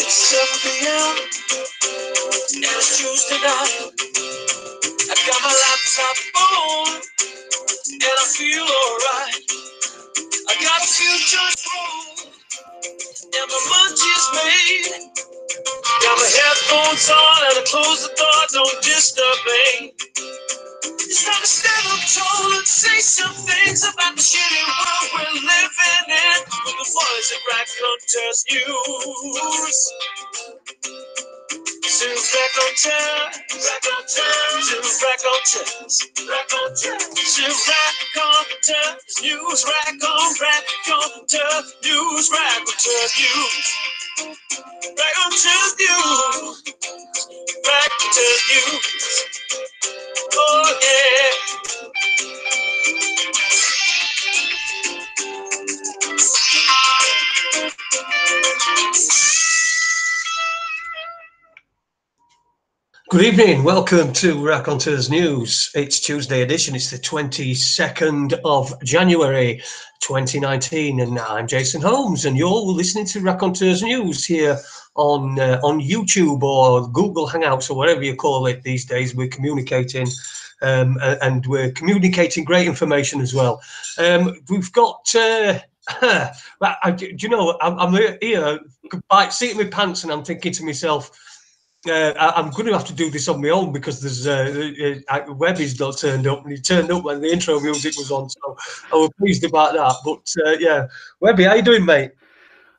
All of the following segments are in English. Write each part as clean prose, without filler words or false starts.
7 p.m. and it's Tuesday night. I got my laptop on and I feel alright. I got a few joints rolled and my munchies made. Got my headphones on and I close the door, don't disturb me. It's time to stand up tall and say some things about the shitty world we're living in. With the voice of Raconteurs News. News Raconteurs, News Raconteurs, News Raconteurs News, Raconteurs News. Oh yeah. Good evening, welcome to Raconteurs News. It's Tuesday edition, it's the 22nd of January 2019 and I'm Jason Holmes and you're listening to Raconteurs News here on YouTube or Google Hangouts or whatever you call it these days. We're communicating and we're communicating great information as well. We've got, do you know, I'm here, seat in my pants and I'm thinking to myself, I'm going to have to do this on my own because there's Webby's not turned up, and he turned up when the intro music was on, so I was pleased about that. But yeah, Webby, how you doing, mate?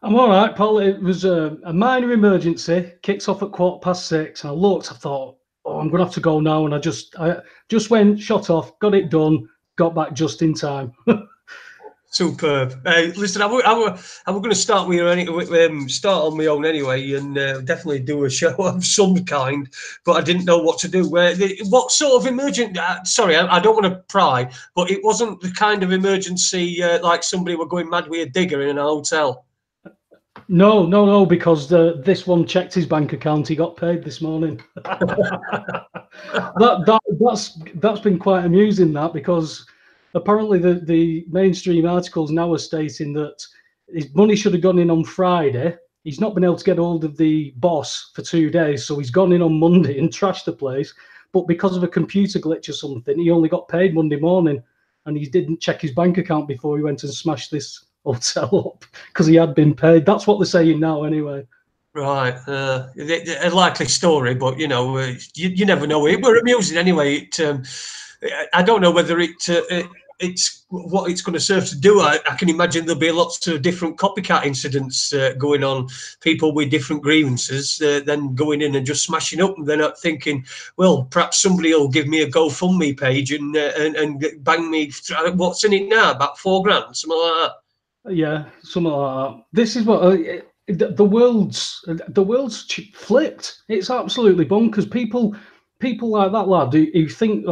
I'm all right, Paul. It was a minor emergency. Kicks off at 6:15, and I looked. I thought, oh, I'm going to have to go now, and I just went, shot off, got it done, got back just in time. Superb. Listen, I was going to start with start on my own anyway, and definitely do a show of some kind, but I didn't know what to do. What sort of emergency? Sorry, I don't want to pry, but it wasn't the kind of emergency like somebody were going mad with a digger in a hotel. No, because this one checked his bank account. He got paid this morning. That's been quite amusing, that, because apparently the mainstream articles now are stating that his money should have gone in on Friday. He's not been able to get hold of the boss for 2 days, so he's gone in on Monday and trashed the place. But because of a computer glitch or something, he only got paid Monday morning, and he didn't check his bank account before he went and smashed this hotel up because he had been paid. That's what they're saying now, anyway. Right, a likely story, but you know, you never know. It were amusing anyway. I don't know whether it's what it's going to serve to do. I can imagine there'll be lots of different copycat incidents going on, people with different grievances, then going in and just smashing up, and they're not thinking, well, perhaps somebody will give me a GoFundMe page and bang me. What's in it now? About $4,000, something like that. Yeah, something like that. This is what the world's flipped. It's absolutely bonkers. People like that lad who think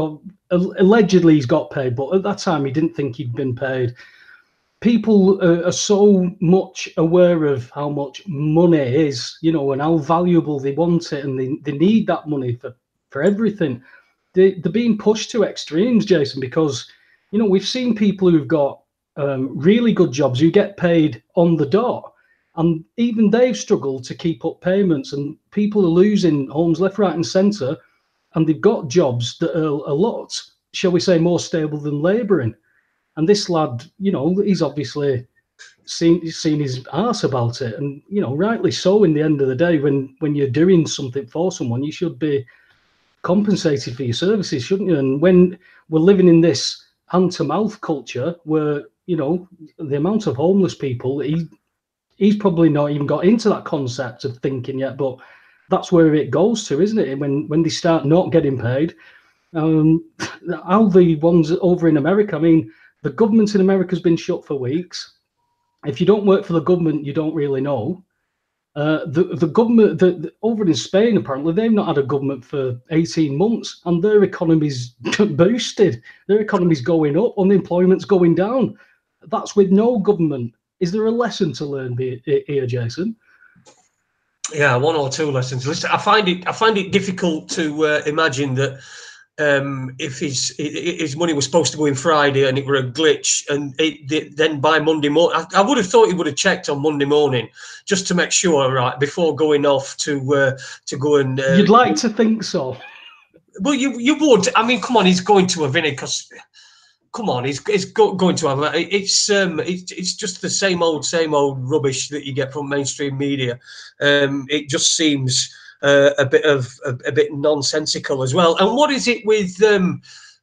allegedly he's got paid, but at that time he didn't think he'd been paid. People are so much aware of how much money is, you know, and how valuable they want it, and they need that money for everything. They're being pushed to extremes, Jason, because, you know, we've seen people who've got really good jobs who get paid on the dot, and even they've struggled to keep up payments, and people are losing homes left, right and centre. And they've got jobs that are a lot, shall we say, more stable than labouring. And this lad, you know, he's obviously seen his arse about it. And, you know, rightly so, in the end of the day, when you're doing something for someone, you should be compensated for your services, shouldn't you? And when we're living in this hand-to-mouth culture where, you know, the amount of homeless people, he's probably not even got into that concept of thinking yet, but that's where it goes to, isn't it? When they start not getting paid. How the ones over in America, I mean, the government in America has been shut for weeks. If you don't work for the government, you don't really know. The government over in Spain, apparently, they've not had a government for 18 months, and their economy's boosted. Their economy's going up, unemployment's going down. That's with no government. Is there a lesson to learn here, Jason? Yeah, one or two lessons. Listen, I find it difficult to imagine that if his money was supposed to go in Friday and it were a glitch, and then by Monday morning, I would have thought he would have checked on Monday morning just to make sure, right, before going off to go and. You'd like to think so. Well, you would. I mean, come on, he's going to have in it because. Come on, he's going to have. It's just the same old rubbish that you get from mainstream media. It just seems a bit nonsensical as well. And what is it with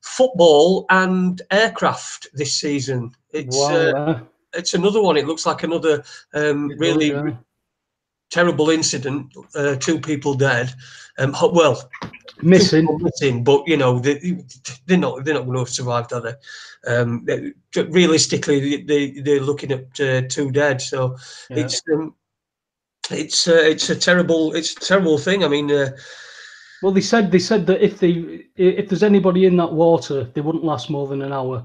football and aircraft this season? It's another one. It looks like another really terrible incident. 2 people dead. Well. Missing, but you know they're not going to survive, are they? Realistically, they're looking at 2 dead. So yeah. It's a terrible thing. I mean, well, they said that if there's anybody in that water, they wouldn't last more than an hour.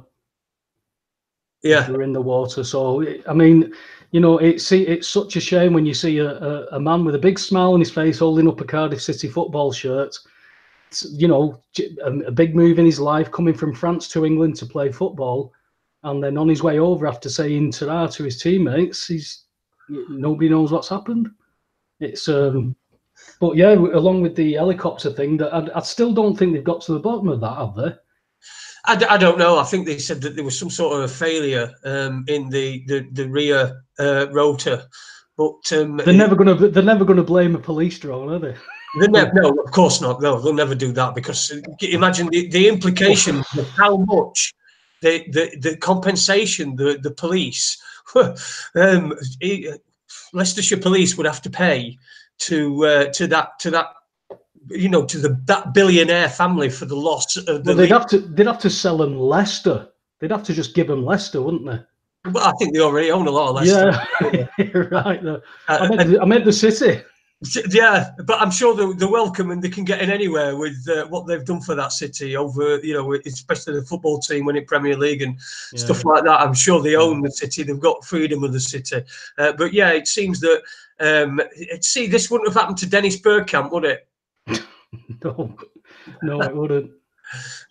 Yeah, if they're in the water. So I mean, you know, it's such a shame when you see a man with a big smile on his face holding up a Cardiff City football shirt. You know, a big move in his life, coming from France to England to play football, and then on his way over, after saying ta-ra to his teammates, nobody knows what's happened. It's but yeah, along with the helicopter thing, that I still don't think they've got to the bottom of that, have they? I don't know. I think they said that there was some sort of a failure in the rear rotor, but they're never going to blame a police drone, are they? No, of course not. No, they'll never do that, because imagine the implications of how much the compensation the police, Leicestershire Police would have to pay to that. You know, to that billionaire family for the loss of the. Well, they'd have to sell them Leicester. They'd have to just give them Leicester, wouldn't they? Well, I think they already own a lot of Leicester. Yeah, right. I meant the city. Yeah, but I'm sure they're welcome, and they can get in anywhere with what they've done for that city over, you know, especially the football team winning Premier League and stuff like that. I'm sure they own the city. They've got freedom of the city. But yeah, it seems that this wouldn't have happened to Dennis Bergkamp, would it? No, it wouldn't.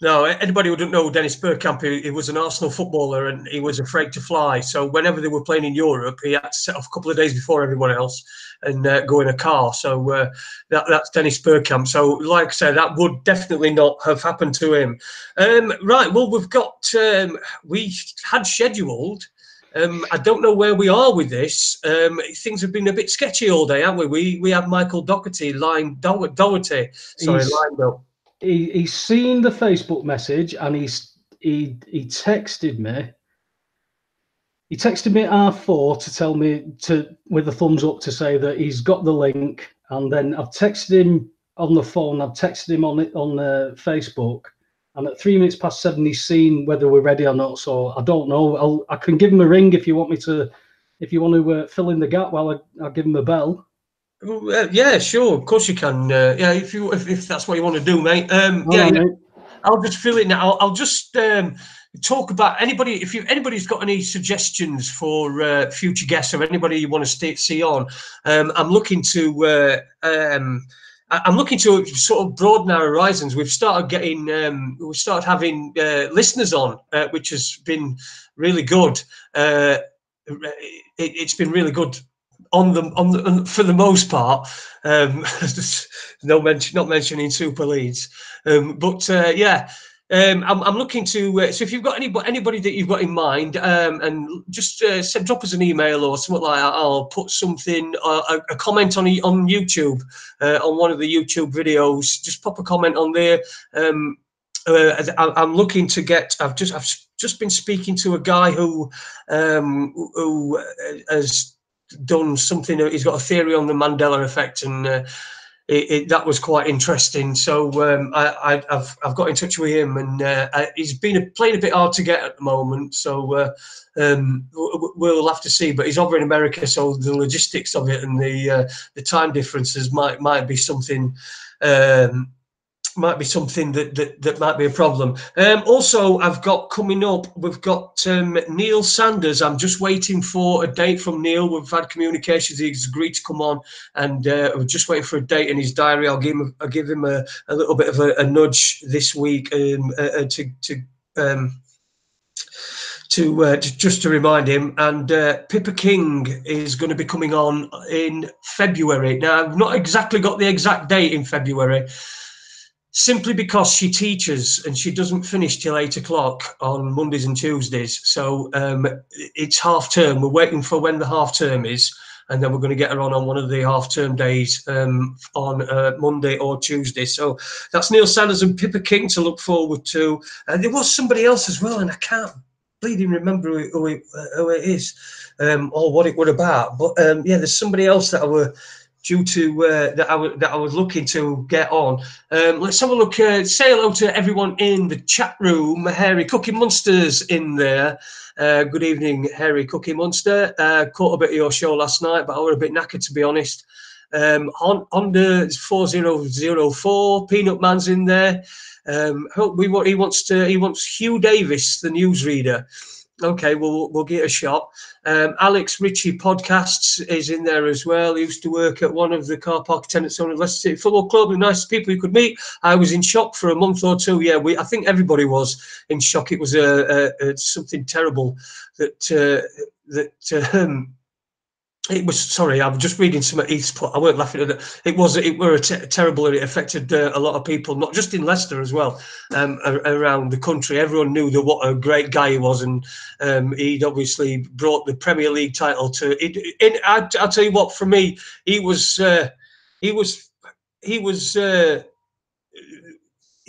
No, anybody who doesn't know Dennis Bergkamp, he was an Arsenal footballer and he was afraid to fly. So whenever they were playing in Europe, he had to set off a couple of days before everyone else and go in a car. So that's Dennis Bergkamp. So like I said, that would definitely not have happened to him. Right, well, we had scheduled. I don't know where we are with this. Things have been a bit sketchy all day, haven't we? We have Michael Doherty, Doherty. Sorry, lined up. He's seen the Facebook message and he texted me. He texted me at R4 to tell me with a thumbs up to say that he's got the link, and then I've texted him on the phone. I've texted him on Facebook, and at 7:03 he's seen whether we're ready or not. So I don't know. I can give him a ring if you want me to. If you want to fill in the gap while I give him a bell. Yeah, sure. Of course you can. Yeah, if that's what you want to do, mate. Mate. I'll just fill it now. I'll just talk about anybody. If anybody's got any suggestions for future guests or anybody you want to see on, I'm looking to. I'm looking to sort of broaden our horizons. We've started having listeners on, which has been really good. It's been really good. On the for the most part, not mentioning super leads, but yeah, I'm looking to. So if you've got anybody that you've got in mind, and just drop us an email or something like that. I'll put something, a comment on YouTube, on one of the YouTube videos. Just pop a comment on there. I'm looking to get. I've just been speaking to a guy who has done something. He's got a theory on the Mandela effect, and that was quite interesting. So I've got in touch with him, and he's been playing a bit hard to get at the moment. So we'll have to see. But he's over in America, so the logistics of it and the time differences might be something. might be something that might be a problem. Also, I've got coming up, we've got Neil Sanders. I'm just waiting for a date from Neil. We've had communications. He's agreed to come on, and we're just waiting for a date in his diary. I'll give him a little bit of a nudge this week just to remind him. And Pippa King is going to be coming on in February. Now, I've not exactly got the exact date in February, simply because she teaches and she doesn't finish till 8 o'clock on Mondays and Tuesdays. So it's half term. We're waiting for when the half term is, and then we're going to get her on one of the half term days on Monday or Tuesday. So that's Neil Sanders and Pippa King to look forward to. There was somebody else as well, and I can't bleeding remember who it is or what it were about. But yeah, there's somebody else that I were due to that I was looking to get on. Let's have a look. Say hello to everyone in the chat room. Harry Cookie Munster's in there. Good evening, Harry Cookie Munster. Caught a bit of your show last night, but I was a bit knackered, to be honest. Honda 4004. Peanut Man's in there. He wants Hugh Davis, the newsreader. Okay, we'll get a shot. Alex Ritchie Podcasts is in there as well. He used to work at one of the car park attendants on the Leicester City Football Club. The nicest people you could meet. I was in shock for a month or two. Yeah, I think everybody was in shock. It was something terrible it was, sorry, I'm just reading some of Heath's put. I weren't laughing at it. It were terrible, and it affected a lot of people, not just in Leicester as well, around the country. Everyone knew what a great guy he was, and he'd obviously brought the Premier League title to it. I'll tell you what, for me, he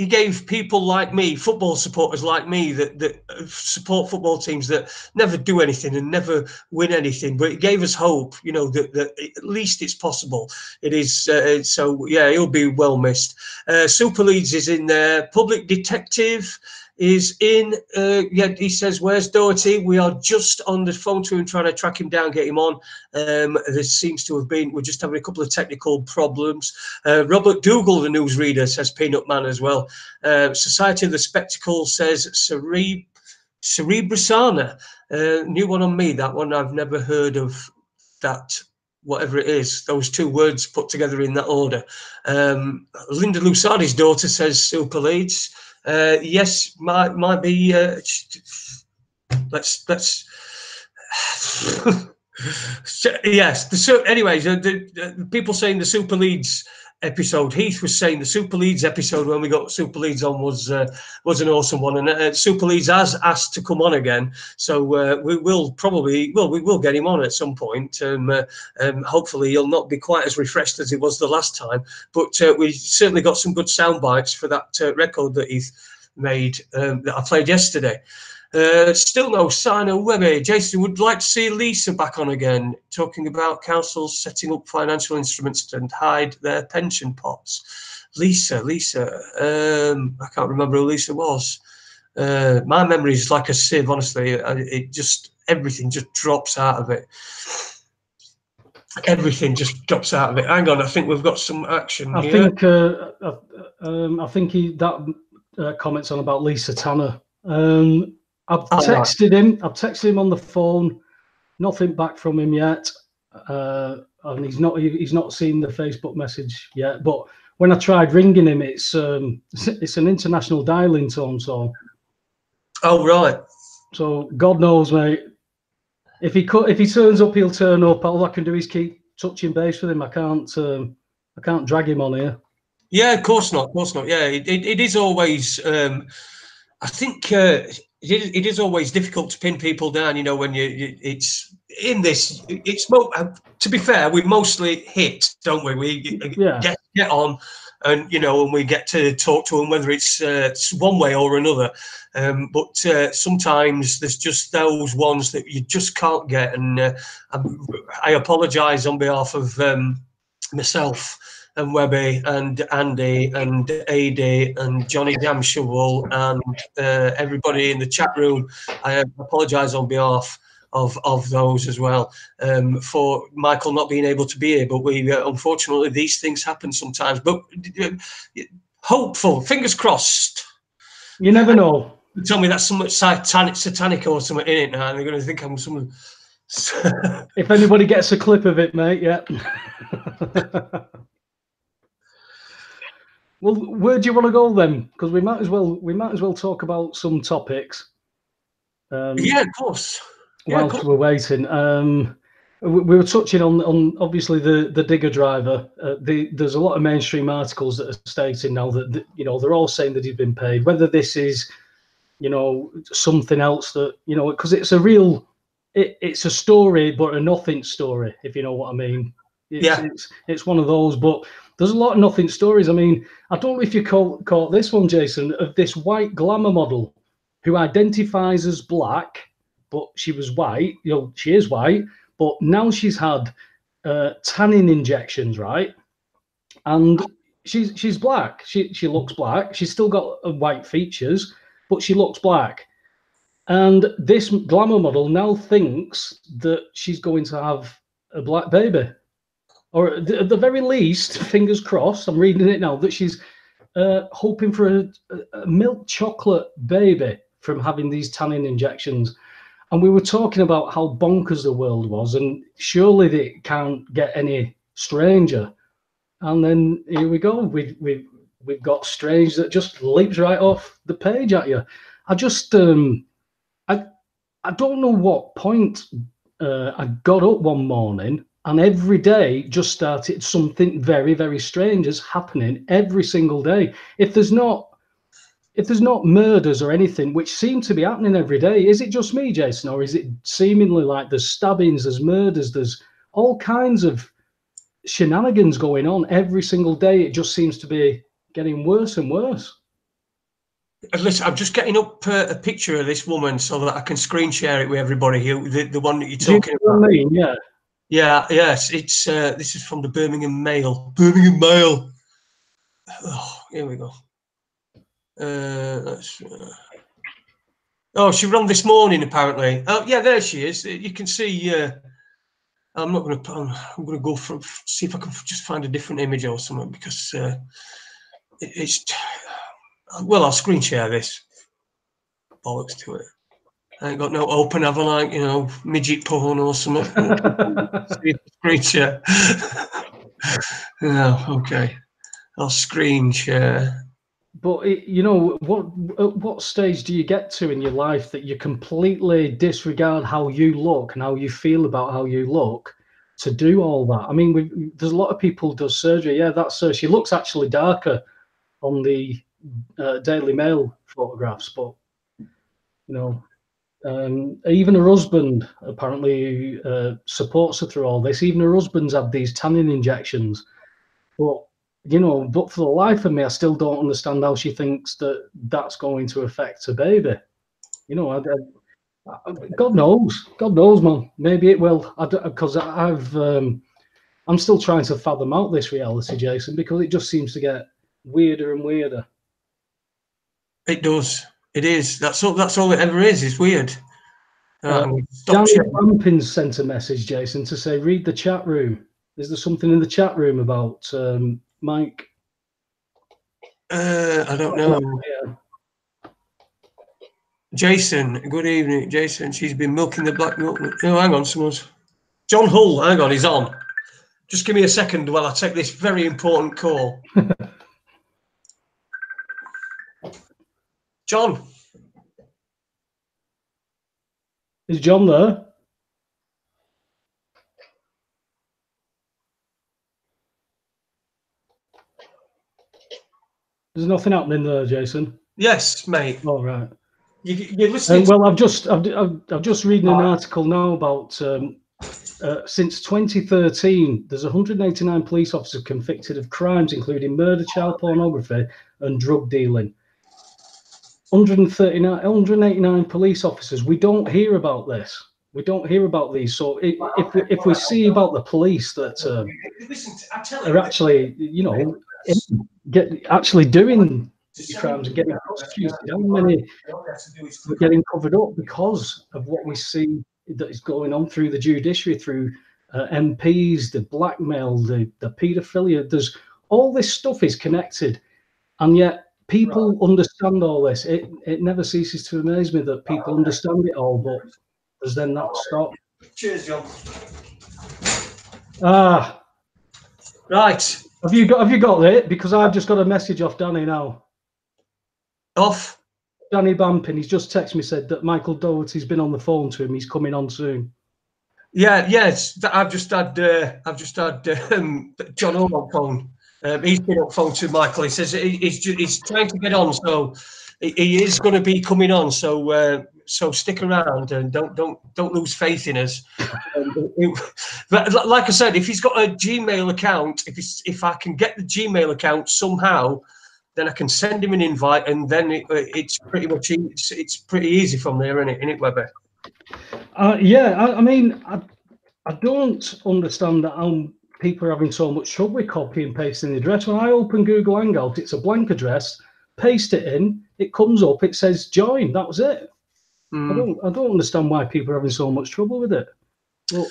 gave people like me, football supporters like me, that support football teams that never do anything and never win anything, but it gave us hope, that at least it's possible. It is. So, yeah, he'll be well missed. Super Leeds is in there. Public Detective is in. He says, where's Doherty? We are just on the phone to him, trying to track him down, get him on. There seems to have been, we're just having a couple of technical problems. Robert Dougal, the newsreader, says Peanut Man as well. Society of the Spectacle says Cerebrosana. New one on me, that one. I've never heard of that, whatever it is, those two words put together in that order. Linda Lusardi's daughter says Super Leeds. Yes, might be. Let's. Yes. Anyways, the people saying the Super Leeds episode. Heath was saying the Super Leeds episode when we got Super Leeds on was an awesome one, and Super Leeds has asked to come on again. So we will get him on at some point. Hopefully he'll not be quite as refreshed as he was the last time, but we certainly got some good sound bites for that record that Heath made that I played yesterday. Still no sign of Webby. Jason would like to see Lisa back on again, talking about councils setting up financial instruments to hide their pension pots. Lisa. I can't remember who Lisa was. My memory is like a sieve, honestly. Everything just drops out of it. Everything just drops out of it. Hang on, I think we've got some action here. I think that comments on about Lisa Tanner. I've texted him on the phone. Nothing back from him yet, and he's not seen the Facebook message yet. But when I tried ringing him, it's an international dialing tone. So, oh right. So God knows, mate. If he turns up, he'll turn up. All I can do is keep touching base with him. I can't drag him on here. Yeah, of course not. Yeah, it is always. I think. It is always difficult to pin people down, when it's in this. It's to be fair, we mostly hit, don't we? We get on, and and we get to talk to them, whether it's one way or another. But sometimes there's just those ones that you just can't get, and I apologise on behalf of myself and Webby and Andy and AD and Johnny Damshovel and everybody in the chat room. I apologise on behalf of those as well, for Michael not being able to be here. But we unfortunately, these things happen sometimes. But hopeful. Fingers crossed. You never know. They tell me that's so much satanic or something in it now, and they're going to think I'm someone. If anybody gets a clip of it, mate, yeah. Well, where do you want to go then? Because we might as well talk about some topics. Yeah, of course. Whilst we're waiting, we were touching on obviously the digger driver. There's a lot of mainstream articles that are stating now that they're all saying that he's been paid. Whether this is something else that because it's a real, it's a story but a nothing story, if you know what I mean. It's one of those, but there's a lot of nothing stories. I mean, I don't know if you caught this one, Jason, of this white glamour model who identifies as black, but she was white. She is white, but now she's had tanning injections, right? And she's black. She looks black. She's still got white features, but she looks black. And this glamour model now thinks that she's going to have a black baby. Or at the very least, fingers crossed, I'm reading it now, that she's hoping for a milk chocolate baby from having these tanning injections. And we were talking about how bonkers the world was, and surely they can't get any stranger. And then here we go. We've got strange that just leaps right off the page at you. I just I don't know what point I got up one morning and every day just started something very, very strange is happening every single day. If there's not murders or anything, which seem to be happening every day, is it just me, Jason, or is it seemingly like there's stabbings, there's murders, there's all kinds of shenanigans going on every single day? It just seems to be getting worse and worse. Listen, I'm just getting up a picture of this woman so that I can screen share it with everybody here. The one that you're talking about. What I mean? Yeah. Yeah. Yes. It's this is from the Birmingham Mail. Birmingham Mail. Oh, here we go. Oh, she ran this morning apparently. Oh, yeah, there she is. You can see. I'm not going to. I'm going to go for see if I can just find a different image or something because it's. Well, I'll screen share this. Bollocks to it. I ain't got no open, have I, like, midget porn or something. Screen share. No, okay. I'll screen share. But what stage do you get to in your life that you completely disregard how you look and how you feel about how you look to do all that? I mean, there's a lot of people who do surgery. Yeah, that's she looks actually darker on the Daily Mail photographs, but even her husband apparently supports her through all this. Even her husband's had these tanning injections, but but for the life of me, I still don't understand how she thinks that that's going to affect her baby. God knows, man. Maybe it will. Because I'm still trying to fathom out this reality, Jason, because it just seems to get weirder and weirder. It does. It is. That's all it ever is. It's weird. Danny Rampins sent a message, Jason, to say read the chat room. Is there something in the chat room about Mike? I don't know. Yeah. Jason, good evening, Jason. She's been milking the black milk. Oh, hang on, someone's. John Hull, hang on, he's on. Just give me a second while I take this very important call. John. Is John there? There's nothing happening there, Jason. Yes, mate. All right. You're listening. Well, I've just reading an article now about since 2013, there's 189 police officers convicted of crimes including murder, child pornography, and drug dealing. 189 police officers. We don't hear about this. We don't hear about these. So if we see about the police that are actually, actually doing crimes and getting prosecuted, how many are getting covered up because of what we see that is going on through the judiciary, through MPs, the blackmail, the paedophilia. There's all this stuff is connected. and yet people understand all this. It never ceases to amaze me that people understand it all, but does then that stop? Cheers, John. Right. Have you got it? Because I've just got a message off Danny now. Off? Danny Bampin, he's just texted me, said that Michael Doherty's been on the phone to him. He's coming on soon. Yeah, yes. I've just had John Hall on phone. He's been on phone to Michael. He says he's trying to get on, so he is going to be coming on. So so stick around and don't lose faith in us. But like I said, if he's got a Gmail account, if I can get the Gmail account somehow, then I can send him an invite, and then it's pretty much it's pretty easy from there, isn't it, Webber? Yeah, I mean, I don't understand how people are having so much trouble with copy and pasting the address. When I open Google Hangout, it's a blank address, paste it in, it comes up, it says join. That was it. I don't understand why people are having so much trouble with it. Well,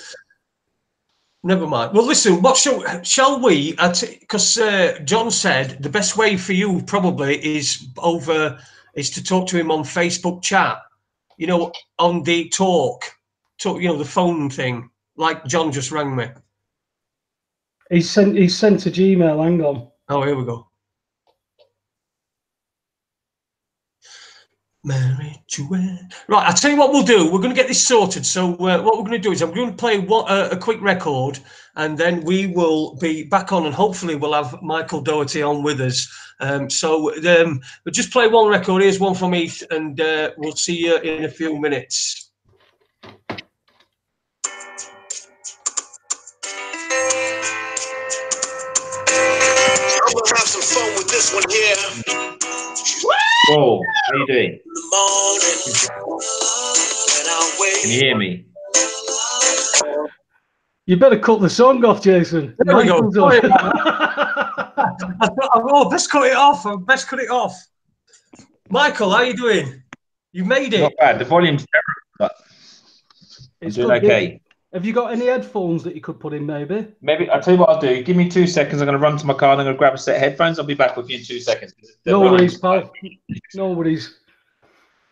never mind. Well, listen, what shall we? Because John said the best way for you probably is to talk to him on Facebook chat. You know, on the talk, you know, the phone thing. Like John just rang me. He sent a Gmail. Hang on. Oh, here we go. Mary Joanne. Right, I'll tell you what we'll do. We're going to get this sorted. So what we're going to do is I'm going to play a quick record, and then we will be back on, and hopefully we'll have Michael Doherty on with us. So we'll just play one record. Here's one from Heath, and we'll see you in a few minutes. I'm gonna have some fun with this one here. Whoa, how you doing? In the morning, when I wake. Can you hear me? You better cut the song off, Jason. There we go. Oh, best cut it off. Best cut it off. Michael, how you doing? You made it. Not bad. The volume's terrible, but I'm doing okay. Have you got any headphones that you could put in, maybe? Maybe I'll tell you what I'll do. Give me 2 seconds. I'm going to run to my car and I'm going to grab a set of headphones. I'll be back with you in 2 seconds. No worries, pal. No worries.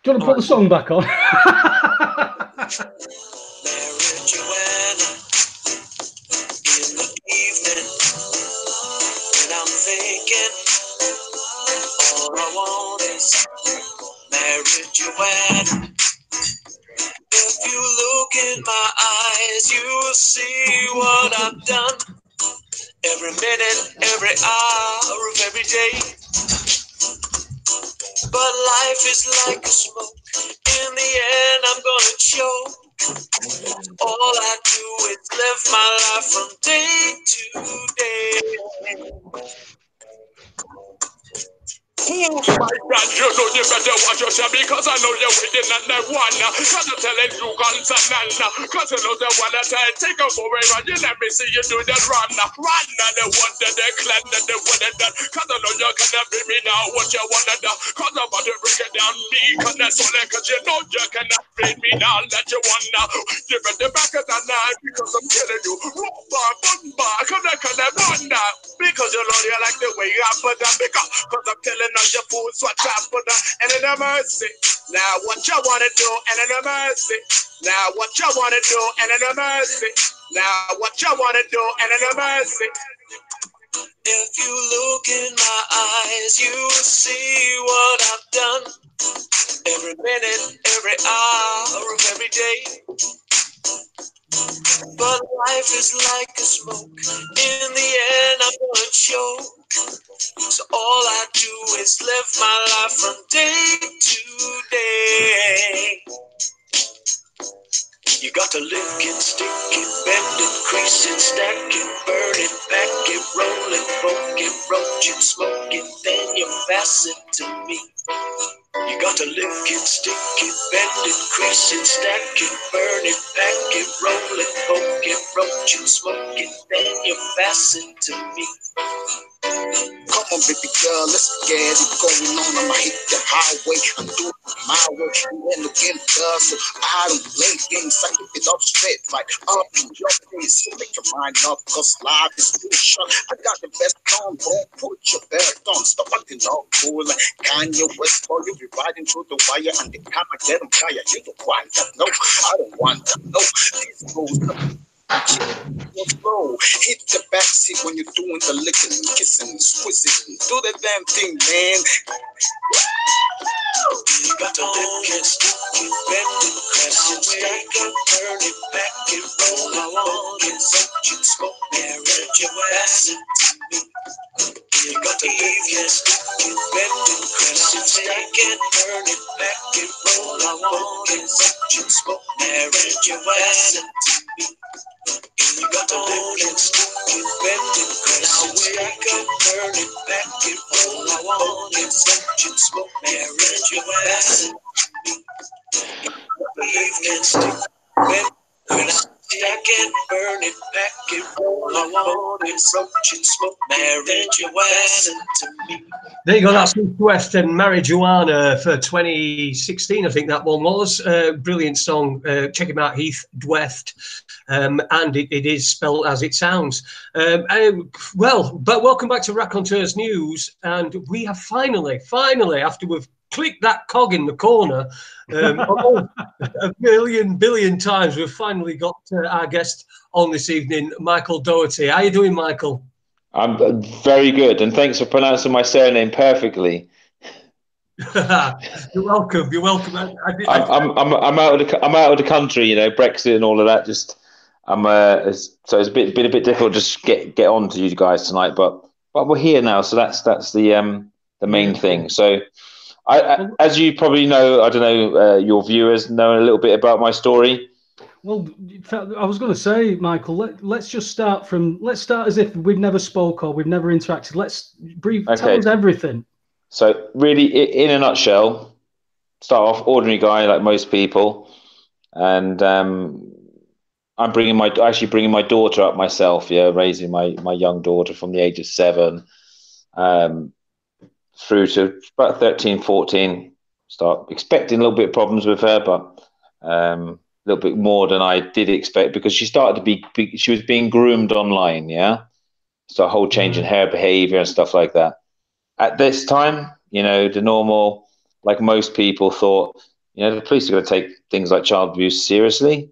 Do you want to put the song back on? Mary Joanna, in the evening, when I'm thinking, all I want is Mary Joanna. If you look in my eyes, you will see what I've done. Every minute, every hour of every day. But life is like a smoke. In the end, I'm gonna choke. All I do is live my life from day to day. Oh my God, you know you better watch yourself because I know you're waiting on that one. Cause I'm telling you, guns and none. Cause you know the one that I take over and you let me see you do that run. Run and the one that they clan that they wanted that. Cause I know you're gonna bring me now what you wanna do. Cause I'm about to bring it down me. Cause that's all that, cause you know you cannot bring me now that you wanna. You better back at that night because I'm killing you. Roll bar, bun bar, cause I cannot run now. Because you know you like the way you put that because I'm killing your food, so I try to put that and in the mercy. Now what you wanna do and in the mercy. Now what you wanna do and in the mercy. Now what you wanna do and in the mercy. If you look in my eyes, you will see what I've done. Every minute, every hour of every day. But life is like a smoke. In the end, I'm gonna choke. So all I do is live my life from day to day. You got to lick it, stick it, bend it, crease it, stack it, burn it, pack it, roll it, poke it, roach it, smoke it, then you pass it to me. You got to lick it, stick it, bend it, crease it, stack it, burn it, pack it, roll it, poke it, roach it, smoke it, then you pass it to me. Come on, baby girl, let's get it going on. I'ma hit the highway, I'm doing my way. You ain't looking good, so I don't play games. I keep it up straight, like up in your face. So make your mind up, cause life is too short. I got the best on, don't put your belt on. Stop acting all cool like Kanye West, or you be riding through the wire, and the time I get them tired, you don't want to know. I don't want to know. This goes slow. Hit the backseat when you're doing the licking, kissing, squeezing. Do the damn thing, man. You got to live kiss, you bend and press it, stack up, turn it back and roll. I want it, such and smoke, marriage, your ass. You got to live kiss, you bend and press it, stack and turn it back and roll. I want it, such and smoke, marriage, your ass. You got to live kiss, you bend and press it, stack up, turn it back and roll. I want it, such and smoke, marriage, your ass. Believe can stick when I stack and burn it back and roll. I want it, roach and smoke, marriage, your ass to me. There you go. That's West and Marijuana for 2016. I think that one was. Brilliant song. Check him out, Heath Dweft. And it is spelled as it sounds. Well, but welcome back to Raconteurs News. And we have finally, after we've clicked that cog in the corner a billion times, we've finally got our guest on this evening, Michael Doherty. How are you doing, Michael? I'm very good, and thanks for pronouncing my surname perfectly. You're welcome. You're welcome. I'm out of the country, you know, Brexit and all of that. Just so it's been a bit difficult to just get on to you guys tonight, but we're here now, so that's the main thing. So as you probably know, I don't know, your viewers know a little bit about my story. Well, I was going to say, Michael, let's start as if we've never spoke or we've never interacted. Let's tell us everything. So really, in a nutshell, start off ordinary guy like most people, and I'm bringing my daughter up myself. Yeah, raising my young daughter from the age of 7 through to about 13, 14. Start expecting a little bit of problems with her, but a little bit more than I did expect, because she started to she was being groomed online. Yeah, so a whole change in her behavior and stuff like that. At this time, you know, the normal, like most people thought, you know, the police are going to take things like child abuse seriously.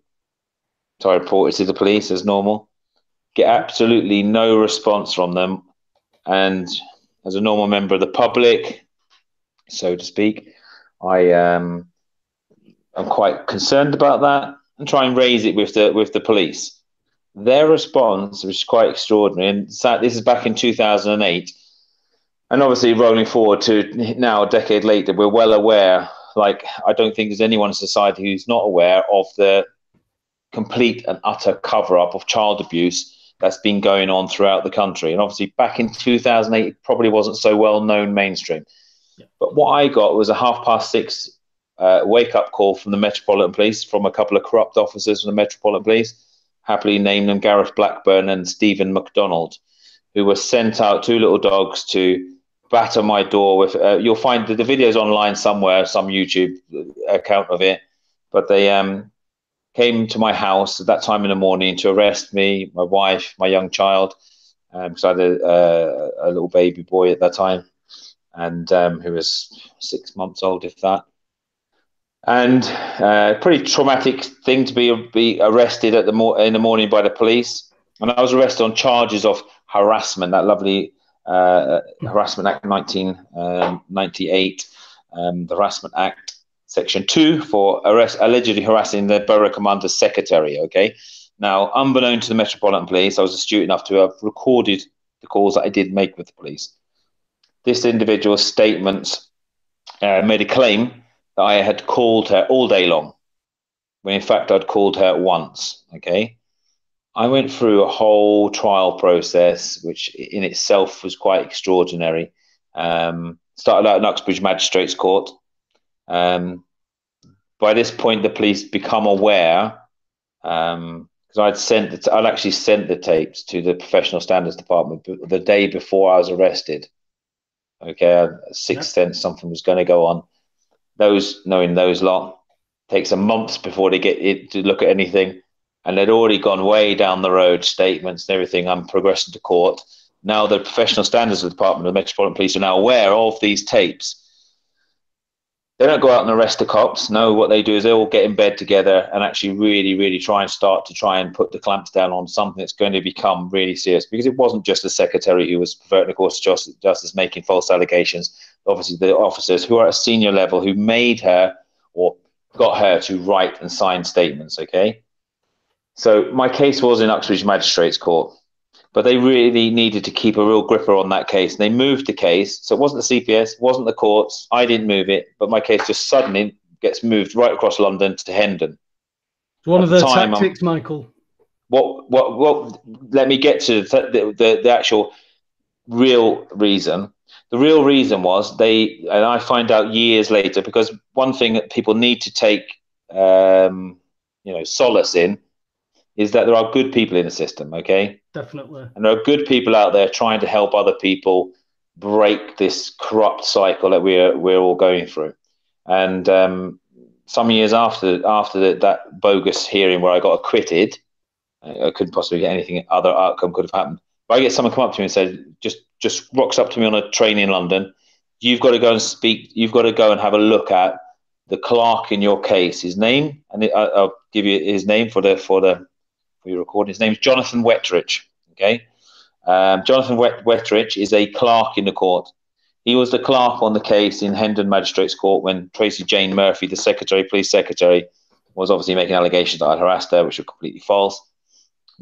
So I reported to the police as normal. Get absolutely no response from them. And as a normal member of the public, so to speak, I'm quite concerned about that and try and raise it with the police. Their response was quite extraordinary. And this is back in 2008. And obviously, rolling forward to now, a decade later, we're well aware. Like, I don't think there's anyone in society who's not aware of the complete and utter cover-up of child abuse that's been going on throughout the country. And obviously, back in 2008, it probably wasn't so well known mainstream. Yeah. But what I got was a 6:30 wake-up call from the Metropolitan Police, from a couple of corrupt officers from the Metropolitan Police, happily named them Gareth Blackburn and Stephen McDonald, who were sent out, 2 little dogs, to batter my door with. You'll find the videos online somewhere, some YouTube account of it. But they came to my house at that time in the morning to arrest me, my wife, my young child, because I had a little baby boy at that time, and who was 6 months old, if that. And pretty traumatic thing to be arrested in the morning by the police. And I was arrested on charges of harassment, that lovely Harassment Act 1998, the Harassment Act, Section 2, for allegedly harassing the Borough Commander's secretary. Okay. Now, unbeknown to the Metropolitan Police, I was astute enough to have recorded the calls that I did make with the police. This individual's statements made a claim that I had called her all day long, when in fact I'd called her once. Okay. I went through a whole trial process, which in itself was quite extraordinary. Started out at Uxbridge Magistrates Court. By this point, the police become aware, because I'd actually sent the tapes to the Professional Standards Department the day before I was arrested. Okay, a sixth sense something was going to go on. Knowing those lot, takes a month before they get it to look at anything, and they'd already gone way down the road, statements and everything. I'm progressing to court. Now the professional standards of the Department of Metropolitan Police are now aware of these tapes. They don't go out and arrest the cops. No, what they do is they all get in bed together and actually really, really try and put the clamps down on something that's going to become really serious. Because it wasn't just the secretary who was perverting the course of justice, making false allegations. Obviously, the officers who are at a senior level who made her or got her to write and sign statements. Okay, so my case was in Uxbridge Magistrates Court. But they really needed to keep a real gripper on that case. And they moved the case. So it wasn't the CPS, wasn't the courts. I didn't move it. But my case just suddenly gets moved right across London to Hendon. It's one of the tactics, Michael. Let me get to the actual real reason. The real reason was and I find out years later, because one thing that people need to take solace in is that there are good people in the system, okay? Definitely. And there are good people out there trying to help other people break this corrupt cycle that we're all going through. And some years after that bogus hearing where I got acquitted, I couldn't possibly get anything other outcome could have happened. But I get someone come up to me and said, just rocks up to me on a train in London. You've got to go and speak. You've got to go and have a look at the clerk in your case. His name, and I'll give you his name for your recording. His name is Jonathan Wetridge. Okay, Jonathan Wetridge is a clerk in the court. He was the clerk on the case in Hendon Magistrates Court when Tracy Jane Murphy, the police secretary, was obviously making allegations that I'd harassed her, which were completely false.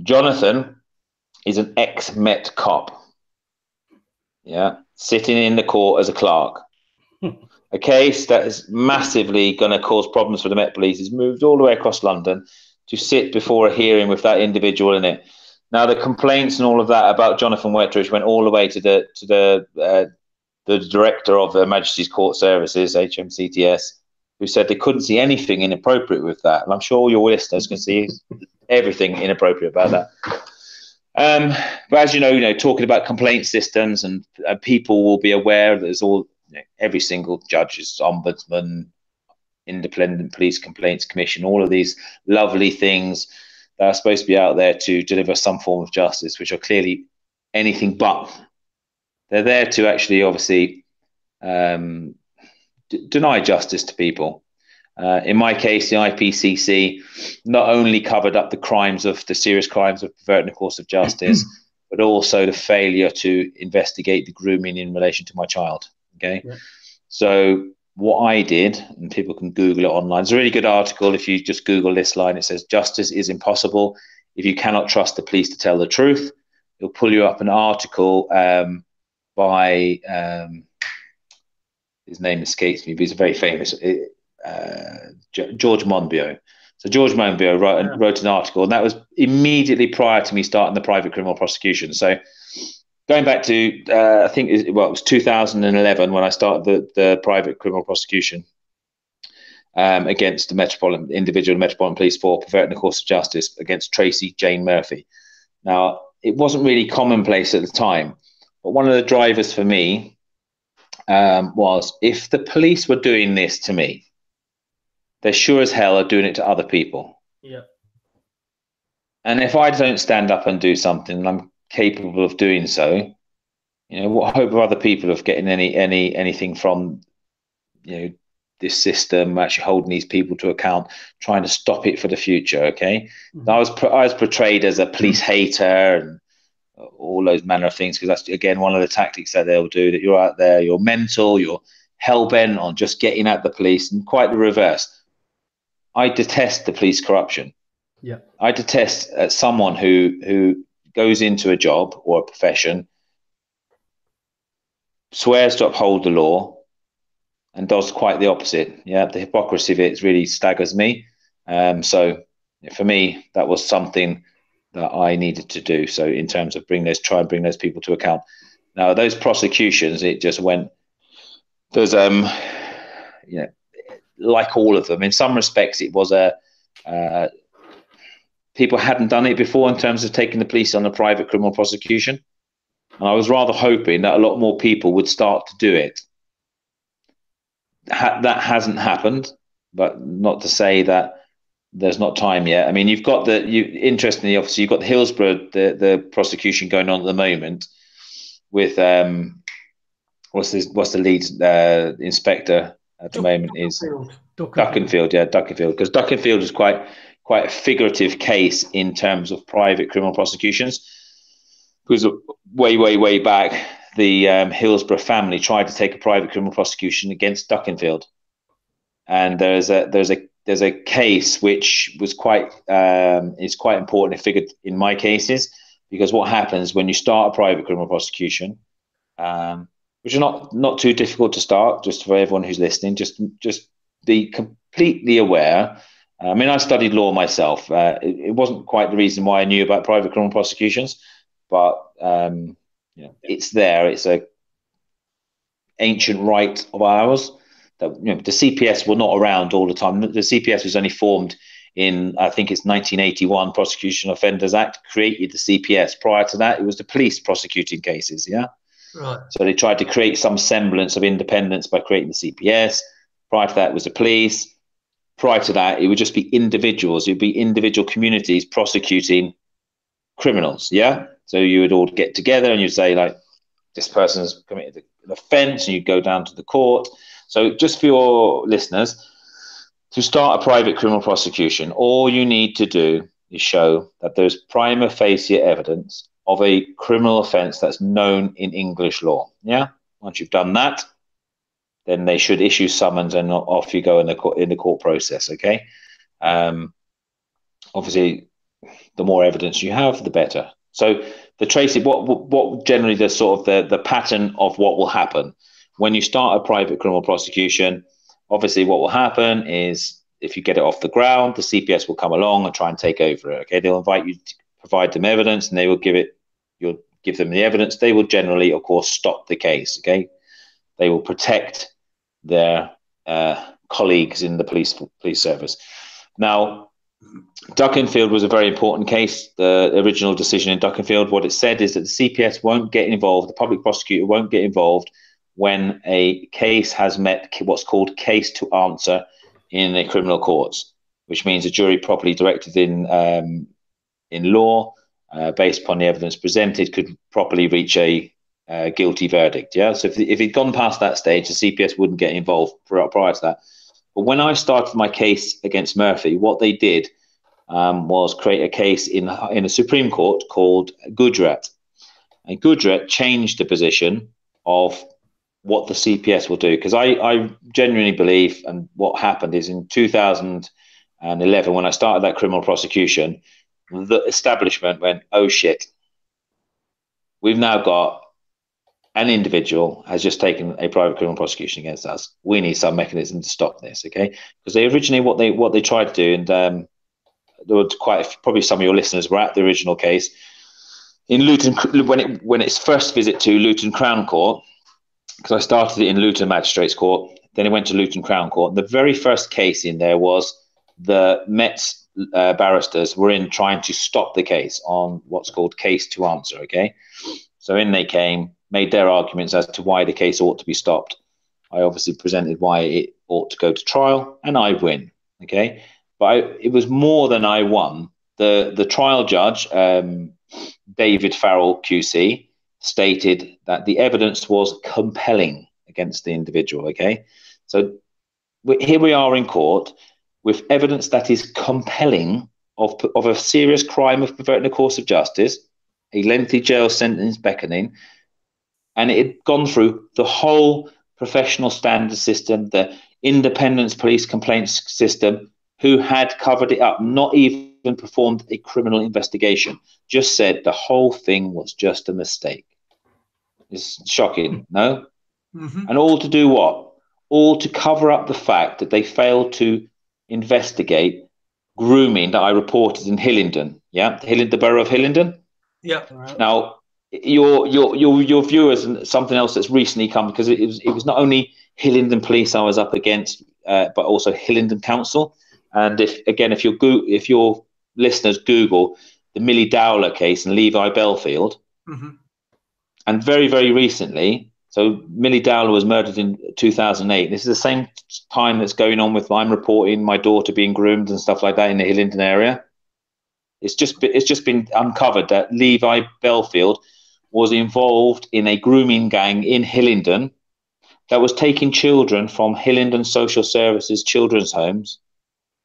Jonathan is an ex-Met cop. Yeah, sitting in the court as a clerk. A case that is massively going to cause problems for the Met Police is moved all the way across London to sit before a hearing with that individual in it. Now, the complaints and all of that about Jonathan Wetridge went all the way to the director of the Majesty's Court Services, HMCTS, who said they couldn't see anything inappropriate with that. And I'm sure all your listeners can see everything inappropriate about that. But as you know, talking about complaint systems and people will be aware that there's every single judge's ombudsman, independent police complaints commission, all of these lovely things that are supposed to be out there to deliver some form of justice, which are clearly anything but. They're there to actually, obviously, deny justice to people. In my case, the IPCC not only covered up the serious crimes of perverting the course of justice, but also the failure to investigate the grooming in relation to my child. Okay, yeah. So what I did, and people can Google it online. It's a really good article. If you just Google this line, it says, "Justice is impossible if you cannot trust the police to tell the truth." It'll pull you up an article by his name escapes me, but he's a very famous George Monbiot. So George Monbiot wrote an article, and that was immediately prior to me starting the private criminal prosecution. So going back to, I think it was 2011 when I started the private criminal prosecution against the individual Metropolitan Police for perverting the course of justice against Tracy Jane Murphy. Now, it wasn't really commonplace at the time, but one of the drivers for me was, if the police were doing this to me, they sure as hell are doing it to other people. Yeah. And if I don't stand up and do something, and I'm capable of doing so, what hope of other people of getting anything from, this system, actually holding these people to account, trying to stop it for the future. Okay. Mm-hmm. I was portrayed as a police hater and all those manner of things, because that's, again, one of the tactics that they'll do, that you're out there, you're mental, you're hell-bent on just getting at the police, and quite the reverse. I detest the police corruption. Yeah. I detest someone who goes into a job or a profession, swears to uphold the law, and does quite the opposite. Yeah, the hypocrisy of it really staggers me. So for me, that was something that I needed to do. So in terms of try and bring those people to account. Now, those prosecutions, it just went, there's, like all of them, in some respects, it was people hadn't done it before in terms of taking the police on a private criminal prosecution. And I was rather hoping that a lot more people would start to do it. That hasn't happened, but not to say that there's not time yet. I mean, you've got interestingly, obviously, you've got the Hillsborough, the prosecution going on at the moment with what's the lead inspector at the moment is Duckenfield, Duckenfield, because Duckenfield is quite a figurative case in terms of private criminal prosecutions. Because way back, the Hillsborough family tried to take a private criminal prosecution against Duckenfield, and there's a case which was is quite important. It figured in my cases, because what happens when you start a private criminal prosecution, which is not too difficult to start, just for everyone who's listening, just be completely aware. I mean, I studied law myself. It wasn't quite the reason why I knew about private criminal prosecutions, but it's there. It's a ancient right of ours. That the CPS were not around all the time. The CPS was only formed in, I think it's 1981, Prosecution Offenders Act created the CPS. Prior to that, it was the police prosecuting cases. Yeah. Right. So they tried to create some semblance of independence by creating the CPS. Prior to that, it was the police. Prior to that, it would just be individuals. It would be individual communities prosecuting criminals. Yeah. So you would all get together and you'd say, like, this person's committed an offence, and you'd go down to the court. So just for your listeners, to start a private criminal prosecution, all you need to do is show that there's prima facie evidence of a criminal offence that's known in English law. Yeah. Once you've done that, then they should issue summons, and off you go in the court process. Okay. Obviously, the more evidence you have, the better. So the Tracy, what generally the sort of the pattern of what will happen when you start a private criminal prosecution. Obviously, what will happen is, if you get it off the ground, the CPS will come along and try and take over it. Okay, they'll invite you to provide them evidence, and you'll give them the evidence. They will generally, of course, stop the case. Okay, they will protect their colleagues in the police service. Now, Duckenfield was a very important case. The original decision in Duckenfield, what it said is that the CPS won't get involved, the public prosecutor won't get involved when a case has met what's called case to answer in the criminal courts, which means a jury properly directed in law, based upon the evidence presented, could properly reach a guilty verdict. Yeah. So if it'd gone past that stage, the CPS wouldn't get involved prior to that. But when I started my case against Murphy, what they did was create a case in a Supreme Court called Gujarat. And Gujarat changed the position of what the CPS will do. Because I genuinely believe, and what happened is in 2011, when I started that criminal prosecution, the establishment went, oh shit, we've now got an individual has just taken a private criminal prosecution against us. We need some mechanism to stop this, okay? Because they originally what they tried to do, and there were probably some of your listeners were at the original case in Luton when its first visit to Luton Crown Court, because I started it in Luton Magistrates Court, then it went to Luton Crown Court. The very first case in there was the Met's barristers were in trying to stop the case on what's called case to answer, okay? So in they came, made their arguments as to why the case ought to be stopped. I obviously presented why it ought to go to trial, and I win. Okay, but it was more than I won. The trial judge, David Farrell QC, stated that the evidence was compelling against the individual. Okay, so here we are in court with evidence that is compelling of a serious crime of perverting the course of justice, a lengthy jail sentence beckoning, and it had gone through the whole professional standards system, the independence police complaints system, who had covered it up, not even performed a criminal investigation, just said the whole thing was just a mistake. It's shocking, no? Mm-hmm. And all to do what? All to cover up the fact that they failed to investigate grooming that I reported in Hillingdon, yeah? The borough of Hillingdon. Yeah. Now, your viewers, and something else that's recently come, because it was not only Hillingdon Police I was up against, but also Hillingdon Council. And if your listeners Google the Millie Dowler case and Levi Belfield, mm-hmm. And very, very recently, so Millie Dowler was murdered in 2008. This is the same time that's going on with I'm reporting my daughter being groomed and stuff like that in the Hillingdon area. It's just been uncovered that Levi Belfield was involved in a grooming gang in Hillingdon that was taking children from Hillingdon Social Services children's homes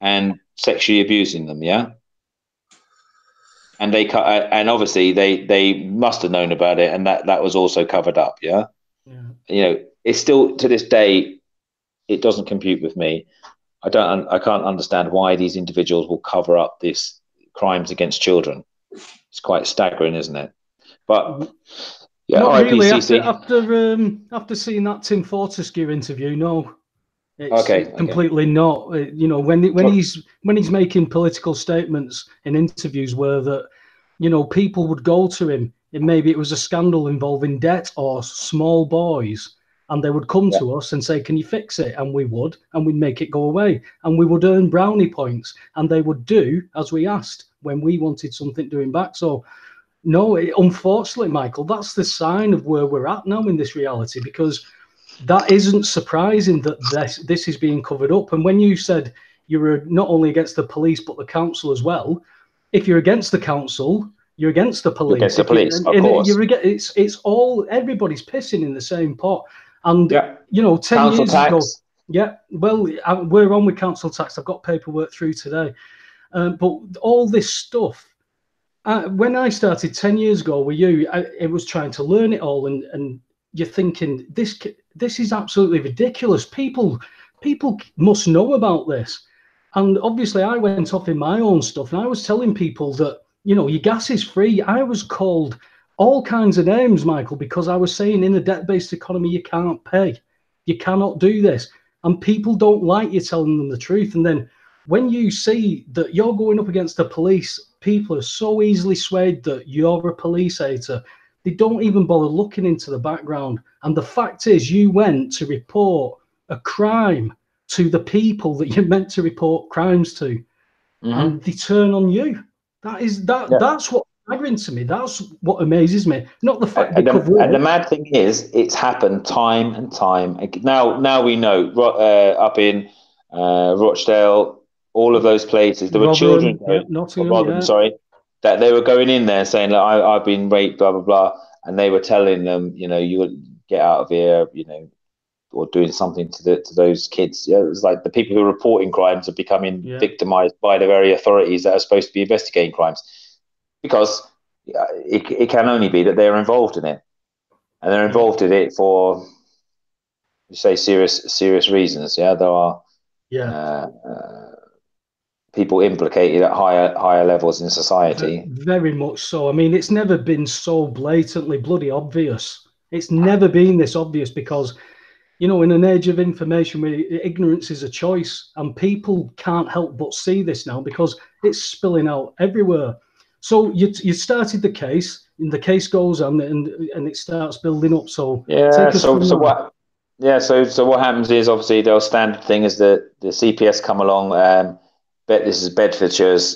and sexually abusing them. Yeah. And and obviously they must have known about it, and that was also covered up. Yeah. It's still to this day, it doesn't compute with me. I can't understand why these individuals will cover up this crimes against children. It's quite staggering, isn't it? But yeah, not really. IPCC. After seeing that Tim Fortescue interview, no, it's completely not. When he's making political statements in interviews where that, people would go to him, and maybe it was a scandal involving debt or small boys, and they would come to us and say, "Can you fix it?" And we would, and we'd make it go away, and we would earn brownie points, and they would do as we asked when we wanted something doing back. So. No, unfortunately, Michael, that's the sign of where we're at now in this reality, because that isn't surprising that this is being covered up. And when you said you were not only against the police, but the council as well, if you're against the council, you're against the police. Against the police, of course. It's all, everybody's pissing in the same pot. And, 10 council years tax. ago, we're on with council tax. I've got paperwork through today. But all this stuff, when I started 10 years ago with you, it was trying to learn it all, and you're thinking this is absolutely ridiculous. People must know about this, and obviously I went off in my own stuff, and I was telling people that your gas is free. I was called all kinds of names, Michael, because I was saying in a debt-based economy you can't pay, you cannot do this, and people don't like you telling them the truth. And then when you see that you're going up against the police, people are so easily swayed that you're a police hater. They don't even bother looking into the background. And the fact is, you went to report a crime to the people that you're meant to report crimes to, and they turn on you. That's what's staggering to me. That's what amazes me. Not the fact that and the mad thing is, it's happened time and time again. Now we know up in Rochdale. All of those places, there were children that they were going in there saying, "Look, I've been raped, blah blah blah," and they were telling them, you get out of here, or doing something to those kids. It was like the people who are reporting crimes are becoming victimized by the very authorities that are supposed to be investigating crimes, because it can only be that they're involved in it, and they're involved in it for, you say, serious reasons. Yeah, there are. People implicated at higher levels in society. Very much so. I mean, it's never been so blatantly bloody obvious. It's never been this obvious, because, in an age of information where ignorance is a choice, and people can't help but see this now because it's spilling out everywhere. So you started the case, and the case goes on, and it starts building up. So So what happens is, obviously, the standard thing is that the CPS come along. This is Bedfordshire's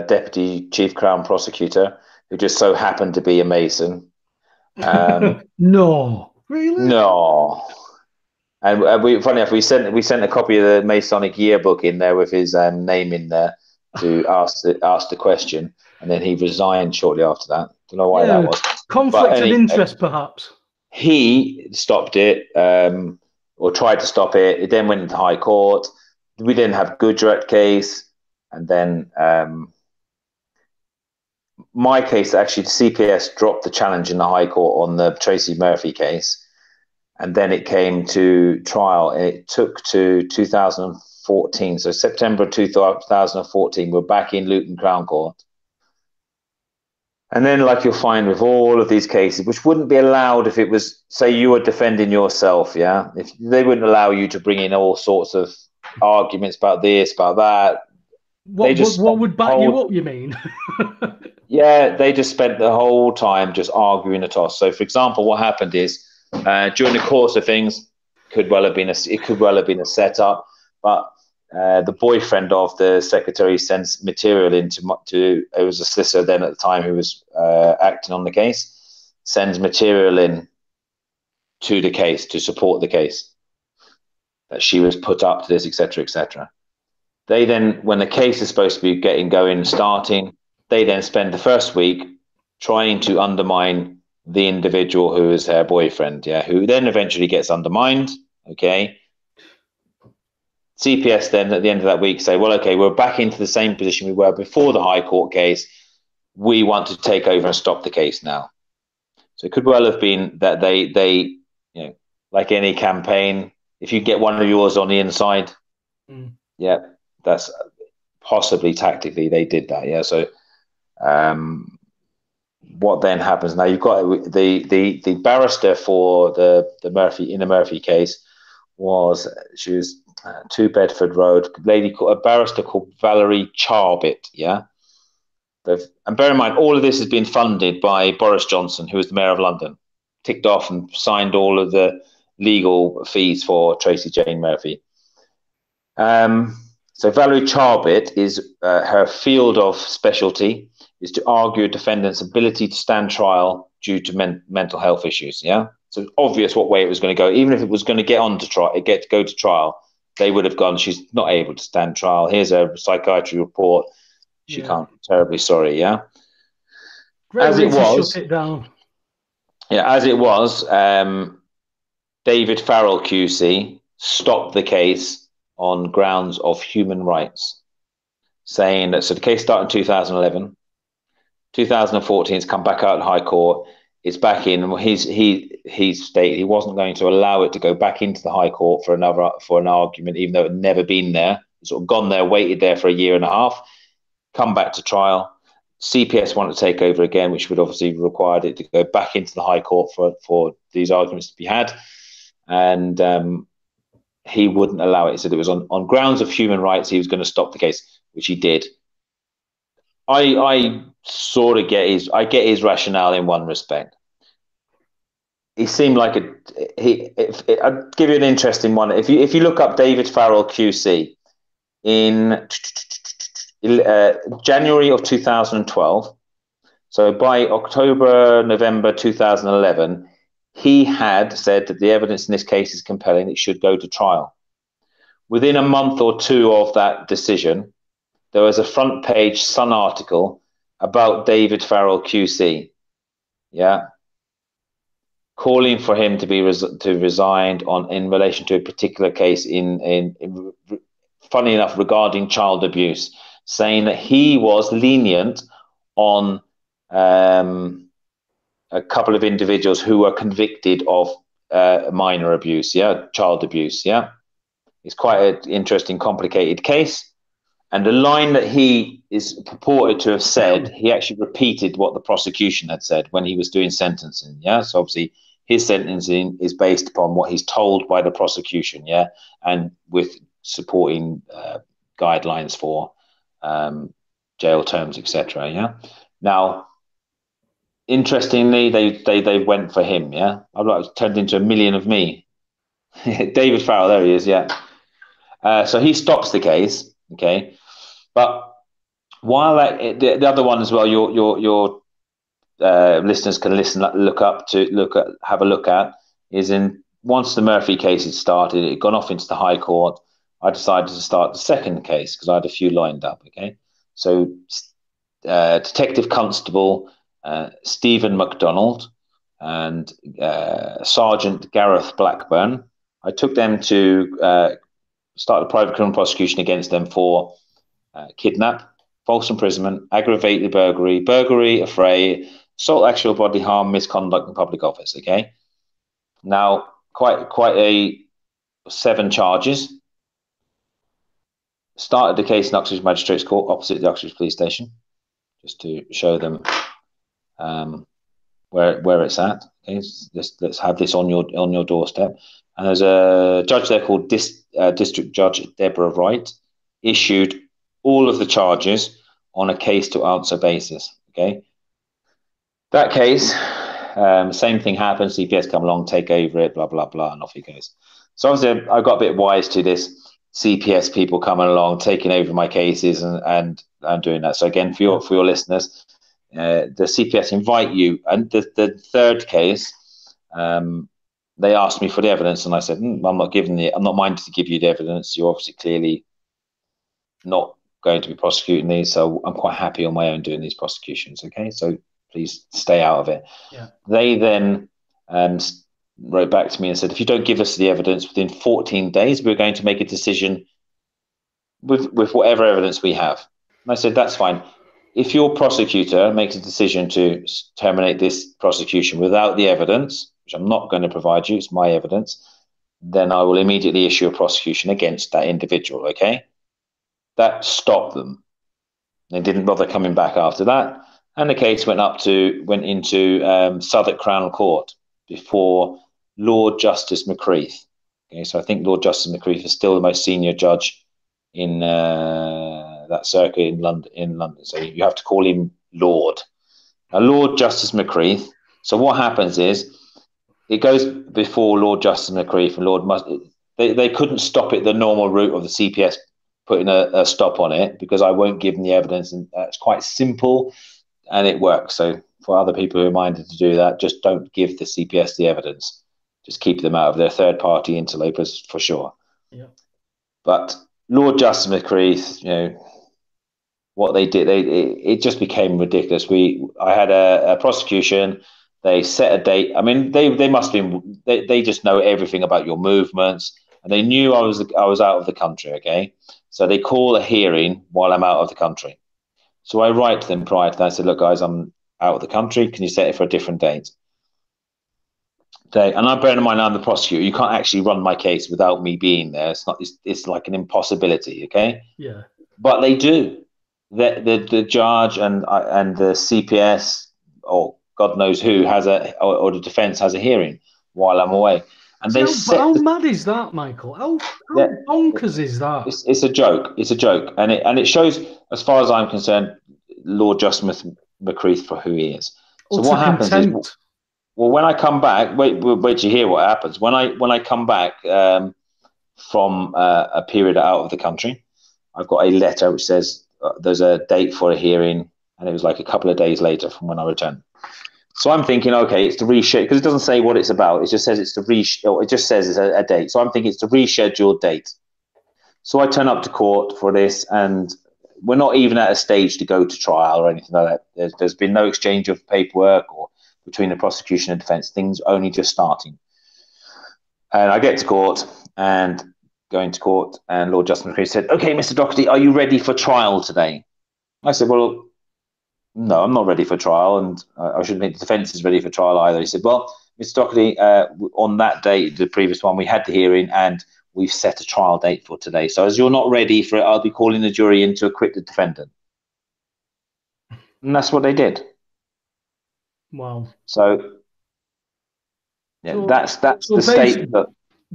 Deputy Chief Crown Prosecutor, who just so happened to be a Mason. No, really? No. And funny enough, we sent a copy of the Masonic yearbook in there with his name in there to ask the question, and then he resigned shortly after that. Don't know why that was. Conflict of interest, perhaps. He stopped it, or tried to stop it. It then went into High Court. We then have Gujarat case. And then my case, actually, the CPS dropped the challenge in the High Court on the Tracy Murphy case. And then it came to trial, and it took to 2014. So September 2014, we're back in Luton Crown Court. And then, like you'll find with all of these cases, which wouldn't be allowed if it was, say, you were defending yourself, if they wouldn't allow you to bring in all sorts of arguments about this, about that. What would back you up, you mean? Yeah, they just spent the whole time just arguing the toss. So, for example, what happened is, during the course of things, it could well have been a setup, but the boyfriend of the secretary sends material into it was a solicitor then at the time who was acting on the case, sends material in to the case to support the case that she was put up to this, etc., etc. They then, when the case is supposed to be getting going, starting, they then spend the first week trying to undermine the individual who is her boyfriend, yeah, who then eventually gets undermined, okay? CPS then at the end of that week say, well, okay, we're back into the same position we were before the High Court case. We want to take over and stop the case now. So it could well have been that they you know, like any campaign, if you get one of yours on the inside, yeah, that's possibly tactically they did that, yeah. So what then happens now? You've got the barrister for the Murphy case she was 2 Bedford Road, a barrister called Valerie Charbit, yeah. And bear in mind, all of this has been funded by Boris Johnson, who was the Mayor of London, ticked off and signed all of the legal fees for Tracy Jane Murphy. So Valerie Charbit is her field of specialty is to argue a defendant's ability to stand trial due to mental health issues. Yeah, so it's obvious what way it was going to go. Even if it was going to go to trial, they would have gone, she's not able to stand trial. Here's a psychiatry report. She can't. Terribly sorry. Yeah. Great as way it to was. shut it down. Yeah, as it was. David Farrell QC stopped the case on grounds of human rights, saying that, so the case started in 2011, 2014, it's come back out in High Court, it's back in. He stated he wasn't going to allow it to go back into the High Court for an argument, even though it had never been there. It's sort of gone there, waited there for a year and a half, come back to trial. CPS wanted to take over again, which would obviously required it to go back into the High Court for these arguments to be had. And he wouldn't allow it. He said it was on grounds of human rights. He was going to stop the case, which he did. I sort of get his rationale in one respect. He seemed like I'd give you an interesting one. If you look up David Farrell QC in January of 2012, so by November 2011. He had said that the evidence in this case is compelling. It should go to trial. Within a month or two of that decision, there was a front page Sun article about David Farrell QC, yeah, calling for him to be resigned in relation to a particular case in funny enough regarding child abuse, saying that he was lenient on a couple of individuals who were convicted of minor abuse, yeah, child abuse, yeah. It's quite an interesting, complicated case. And the line that he is purported to have said, he actually repeated what the prosecution had said when he was doing sentencing, yeah. So obviously his sentencing is based upon what he's told by the prosecution, yeah, and with supporting guidelines for jail terms, etc. Yeah. Now, interestingly, they went for him. Yeah, I've like turned into a million of me. David Farrell, there he is. Yeah. So he stops the case. Okay, but while the other one as well, your listeners can have a look at is in once the Murphy case had started, it had gone off into the High Court. I decided to start the second case because I had a few lined up. Okay, so Detective Constable Stephen MacDonald and Sergeant Gareth Blackburn. I took them to start a private criminal prosecution against them for kidnap, false imprisonment, aggravated burglary, affray, assault, actual bodily harm, misconduct in public office. Okay, now quite a 7 charges. Started the case in Uxbridge Magistrates Court opposite the Uxbridge Police Station, just to show them where it's at. Okay, let's have this on your doorstep. And there's a judge there called District Judge Deborah Wright, issued all of the charges on a case to answer basis. Okay, that case, same thing happened. CPS come along, take over it, blah blah blah, and off he goes. So obviously, I got a bit wise to this. CPS people coming along, taking over my cases and doing that. So again, for your listeners, the CPS invite you. And the third case, they asked me for the evidence, and I said, I'm not minded to give you the evidence. You're obviously clearly not going to be prosecuting these, so I'm quite happy on my own doing these prosecutions. Okay, so please stay out of it. Yeah. They then wrote back to me and said, if you don't give us the evidence within 14 days, we're going to make a decision with whatever evidence we have. And I said, that's fine. If your prosecutor makes a decision to terminate this prosecution without the evidence, which I'm not going to provide you, it's my evidence, then I will immediately issue a prosecution against that individual. Okay. That stopped them. They didn't bother coming back after that, and the case went into Southwark Crown Court before Lord Justice McCreath. Okay, so I think Lord Justice McCreath is still the most senior judge in that circuit in London. So you have to call him Lord. Now, Lord Justice McCreath. So what happens is it goes before Lord Justice McCreath, and they couldn't stop it the normal route of the CPS putting a stop on it, because I won't give them the evidence, and it's quite simple and it works. So for other people who are minded to do that, just don't give the CPS the evidence. Just keep them out of their third-party interlopers for sure. Yeah. But Lord Justice McCreath, what they did, it just became ridiculous. I had a prosecution. They set a date. I mean, they must have been. They just know everything about your movements, and they knew I was out of the country. Okay, so they call a hearing while I'm out of the country. So I write to them prior to that. I said, look, guys, I'm out of the country. Can you set it for a different date? And I'm bearing in mind I'm the prosecutor. You can't actually run my case without me being there. It's like an impossibility. Okay. Yeah. But they do. The judge and the CPS, or God knows who, or the defence has a hearing while I'm away. And how mad is that, Michael? How bonkers is that? It's a joke. It's a joke, and it shows, as far as I'm concerned, Lord Justice McCreath for who he is. So what happens is, well, when I come back, wait to hear what happens. When I come back from a period out of the country, I've got a letter which says there's a date for a hearing, and it was like a couple of days later from when I returned. So I'm thinking, okay, it's to reschedule, because it doesn't say what it's about. It just says it's to reschedule. It just says it's a date. So I'm thinking it's to reschedule date. So I turn up to court for this, and we're not even at a stage to go to trial or anything like that. There's been no exchange of paperwork or between the prosecution and defence. Things only just starting. And I get to court, and going to court, and Lord Justice McCreath said, okay, Mr. Doherty, are you ready for trial today? I said, well, no, I'm not ready for trial, and I shouldn't think the defence is ready for trial either. He said, well, Mr. Doherty, on that date, the previous one, we had the hearing, and we've set a trial date for today. So as you're not ready for it, I'll be calling the jury in to acquit the defendant. And that's what they did. Wow. So, yeah, that's the state.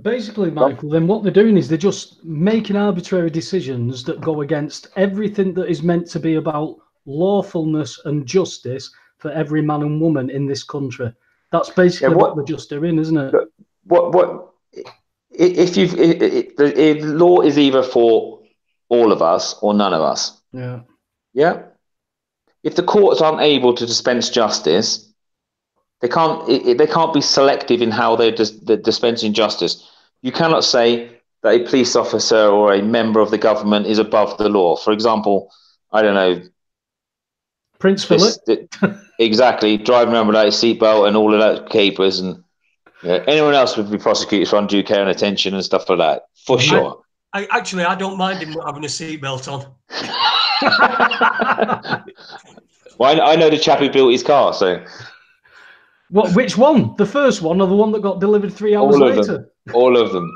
Basically, Michael, then what they're doing is they're just making arbitrary decisions that go against everything that is meant to be about lawfulness and justice for every man and woman in this country. That's basically what they're just doing, isn't it? If law is either for all of us or none of us. Yeah. Yeah. If the courts aren't able to dispense justice, they can't be selective in how they're dispensing justice. You cannot say that a police officer or a member of the government is above the law. For example, I don't know, Prince Philip. Exactly, driving around without a seatbelt and all of that capers, and anyone else would be prosecuted for undue care and attention and stuff like that, for sure. I don't mind him not having a seatbelt on. Well, I know the chap who built his car, so. What? Which one? The first one, or the one that got delivered 3 hours later? All of them.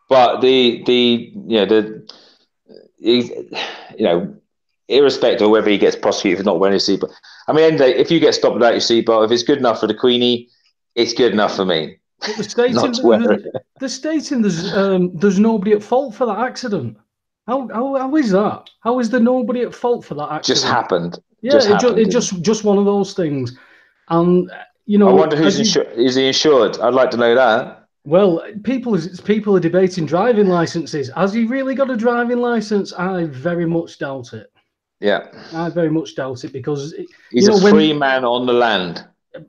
But irrespective of whether he gets prosecuted for not wearing a seatbelt. I mean, end of the day, if you get stopped without your seatbelt, if it's good enough for the Queenie, it's good enough for me. But they're stating there's nobody at fault for that accident. How is that? How is there nobody at fault for that accident? Just happened. Yeah, just one of those things. And I wonder who's insured. Is he insured? I'd like to know that. Well, people are debating driving licenses. Has he really got a driving license? I very much doubt it. Yeah. I very much doubt it, because He's a free man on the land.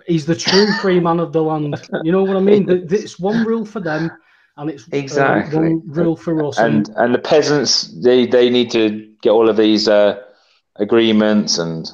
He's the true free man of the land. You know what I mean? It's one rule for them, and it's Exactly one rule for us. And the peasants, they need to get all of these agreements and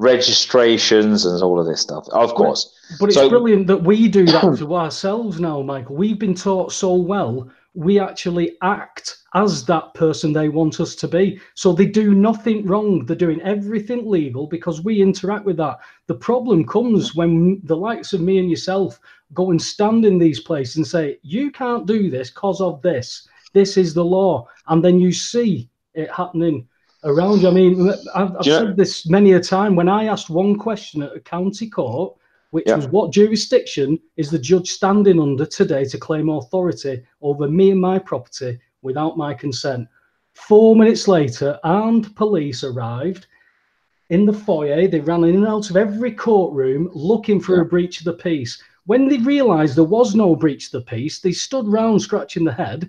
registrations and all of this stuff, of course. But it's brilliant that we do that to ourselves now, Michael. We've been taught so well, we actually act as that person they want us to be. So they do nothing wrong. They're doing everything legal because we interact with that. The problem comes when the likes of me and yourself go and stand in these places and say, you can't do this because of this. This is the law. And then you see it happening around you. I mean, I've said this many a time. When I asked one question at a county court, which was, what jurisdiction is the judge standing under today to claim authority over me and my property without my consent? 4 minutes later, armed police arrived in the foyer. They ran in and out of every courtroom looking for a breach of the peace. When they realised there was no breach of the peace, they stood round scratching their head.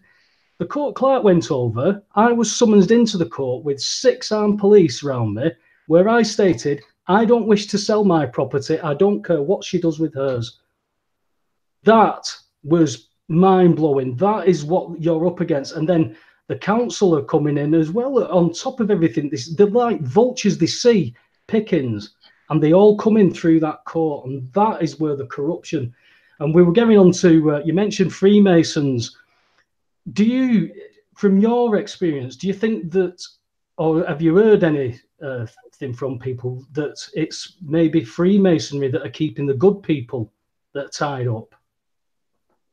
The court clerk went over. I was summoned into the court with 6 armed police around me, where I stated, I don't wish to sell my property. I don't care what she does with hers. That was mind-blowing. That is what you're up against. And then the council are coming in as well. On top of everything, they're like vultures. They see pickings, and they all come in through that court. And that is where the corruption. And we were getting on to, you mentioned Freemasons. Do you, from your experience, do you think that, or have you heard anything from people that it's maybe Freemasonry that are keeping the good people that are tied up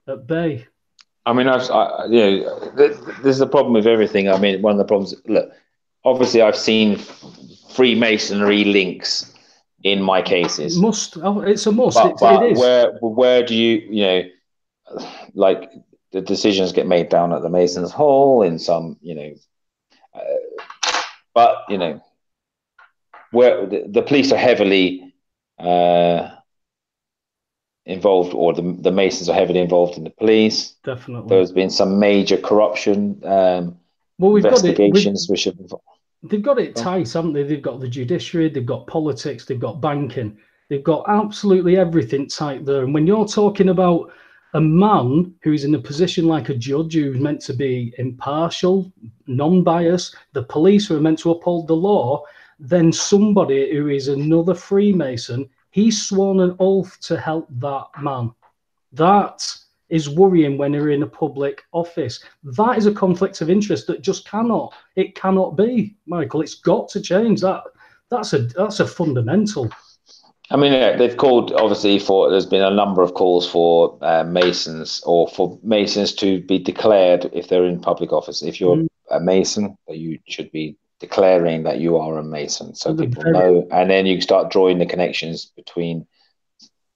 at bay? I mean, there's a problem with everything. I mean, one of the problems, look, obviously I've seen Freemasonry links in my cases. It's a must. But it is. Where do you like the decisions get made down at the Masons Hall in some, but, where the police are heavily involved, or the Masons are heavily involved in the police. Definitely. There's been some major corruption investigations which have... They've got it tight, haven't they? They've got the judiciary, they've got politics, they've got banking. They've got absolutely everything tight there. And when you're talking about a man who's in a position like a judge, who's meant to be impartial, non-biased, the police who are meant to uphold the law, then somebody who is another Freemason, he's sworn an oath to help that man. That is worrying when you're in a public office. That is a conflict of interest that just cannot be, Michael. It's got to change. That's a fundamental. I mean, they've called, obviously, there's been a number of calls for Masons, or for Masons to be declared if they're in public office. If you're a Mason, you should be declaring that you are a Mason, so people know, and then you start drawing the connections between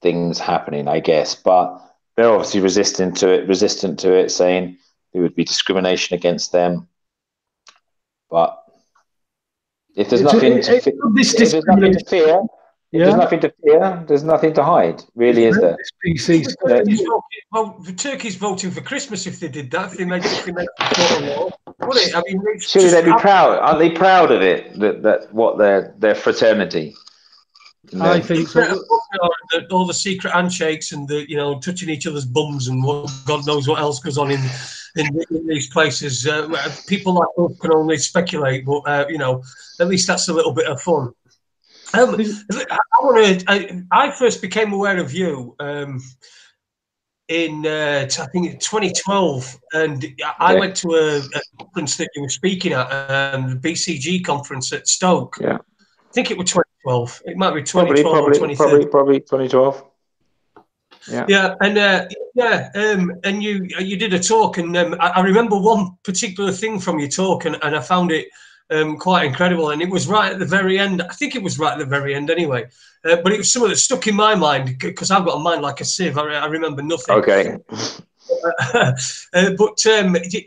things happening, I guess. But they're obviously resistant to it, saying there would be discrimination against them. But if there's nothing to fear, there's nothing to fear, there's nothing to hide, really, is there? Well, Turkey's voting for Christmas if they did that. If they made it, would it? I mean, surely they'd be proud. Aren't they proud of it? That what their fraternity. I think so. All the secret handshakes and the touching each other's bums and God knows what else goes on in these places. People like us can only speculate, but at least that's a little bit of fun. I first became aware of you in I think 2012, and I went to a conference that you were speaking at, the BCG conference at Stoke. Yeah, I think it was 2012. It might be 2012 or 2013. Probably 2012. Yeah, and you did a talk, and I remember one particular thing from your talk, and I found it quite incredible, and it was right at the very end. I think it was right at the very end anyway, but it was something that stuck in my mind because I've got a mind like a sieve. I remember nothing. Okay. But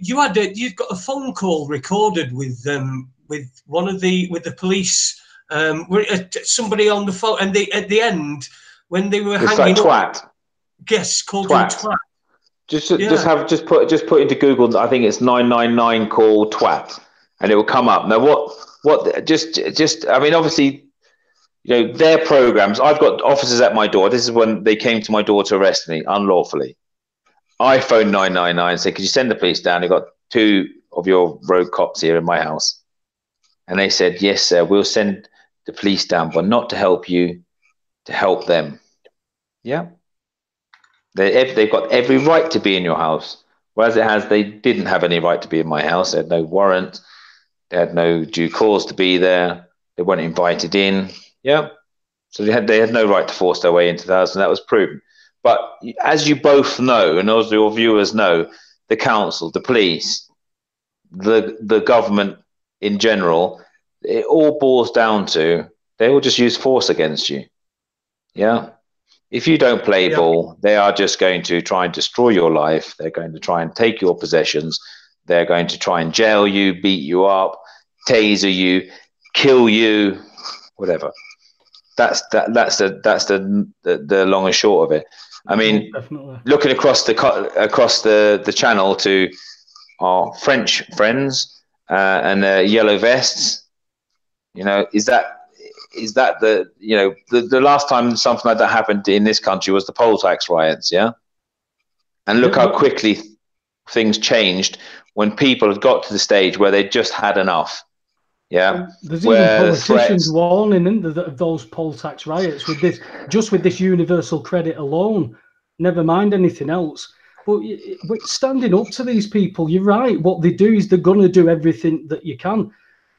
you've got a phone call recorded with the police, somebody on the phone, and at the end when they were hanging up, guess called you twat. Just put into Google. I think it's 999 call twat. And it will come up. Now, I mean, obviously, their programs. I've got officers at my door. This is when they came to my door to arrest me unlawfully. I phoned 999 and said, "Could you send the police down? You've got 2 of your rogue cops here in my house." And they said, "Yes, sir, we'll send the police down, but not to help you, to help them." Yeah. They've got every right to be in your house. Whereas they didn't have any right to be in my house. They had no warrant. They had no due cause to be there. They weren't invited in. Yeah. So they had no right to force their way into the house, and that was proven. But as you both know, and as your viewers know, the council, the police, the government in general, it all boils down to they will just use force against you. Yeah. If you don't play ball, they are just going to try and destroy your life. They're going to try and take your possessions. They're going to try and jail you, beat you up, taser you, kill you, whatever. That's the long and short of it. I mean, looking across the channel to our French friends and their yellow vests, is that the last time something like that happened in this country was the poll tax riots, yeah? And look how quickly things changed when people had got to the stage where they just had enough. Yeah. There's even politicians warning of those poll tax riots with this universal credit alone, never mind anything else. But standing up to these people, you're right. What they do is they're going to do everything that you can.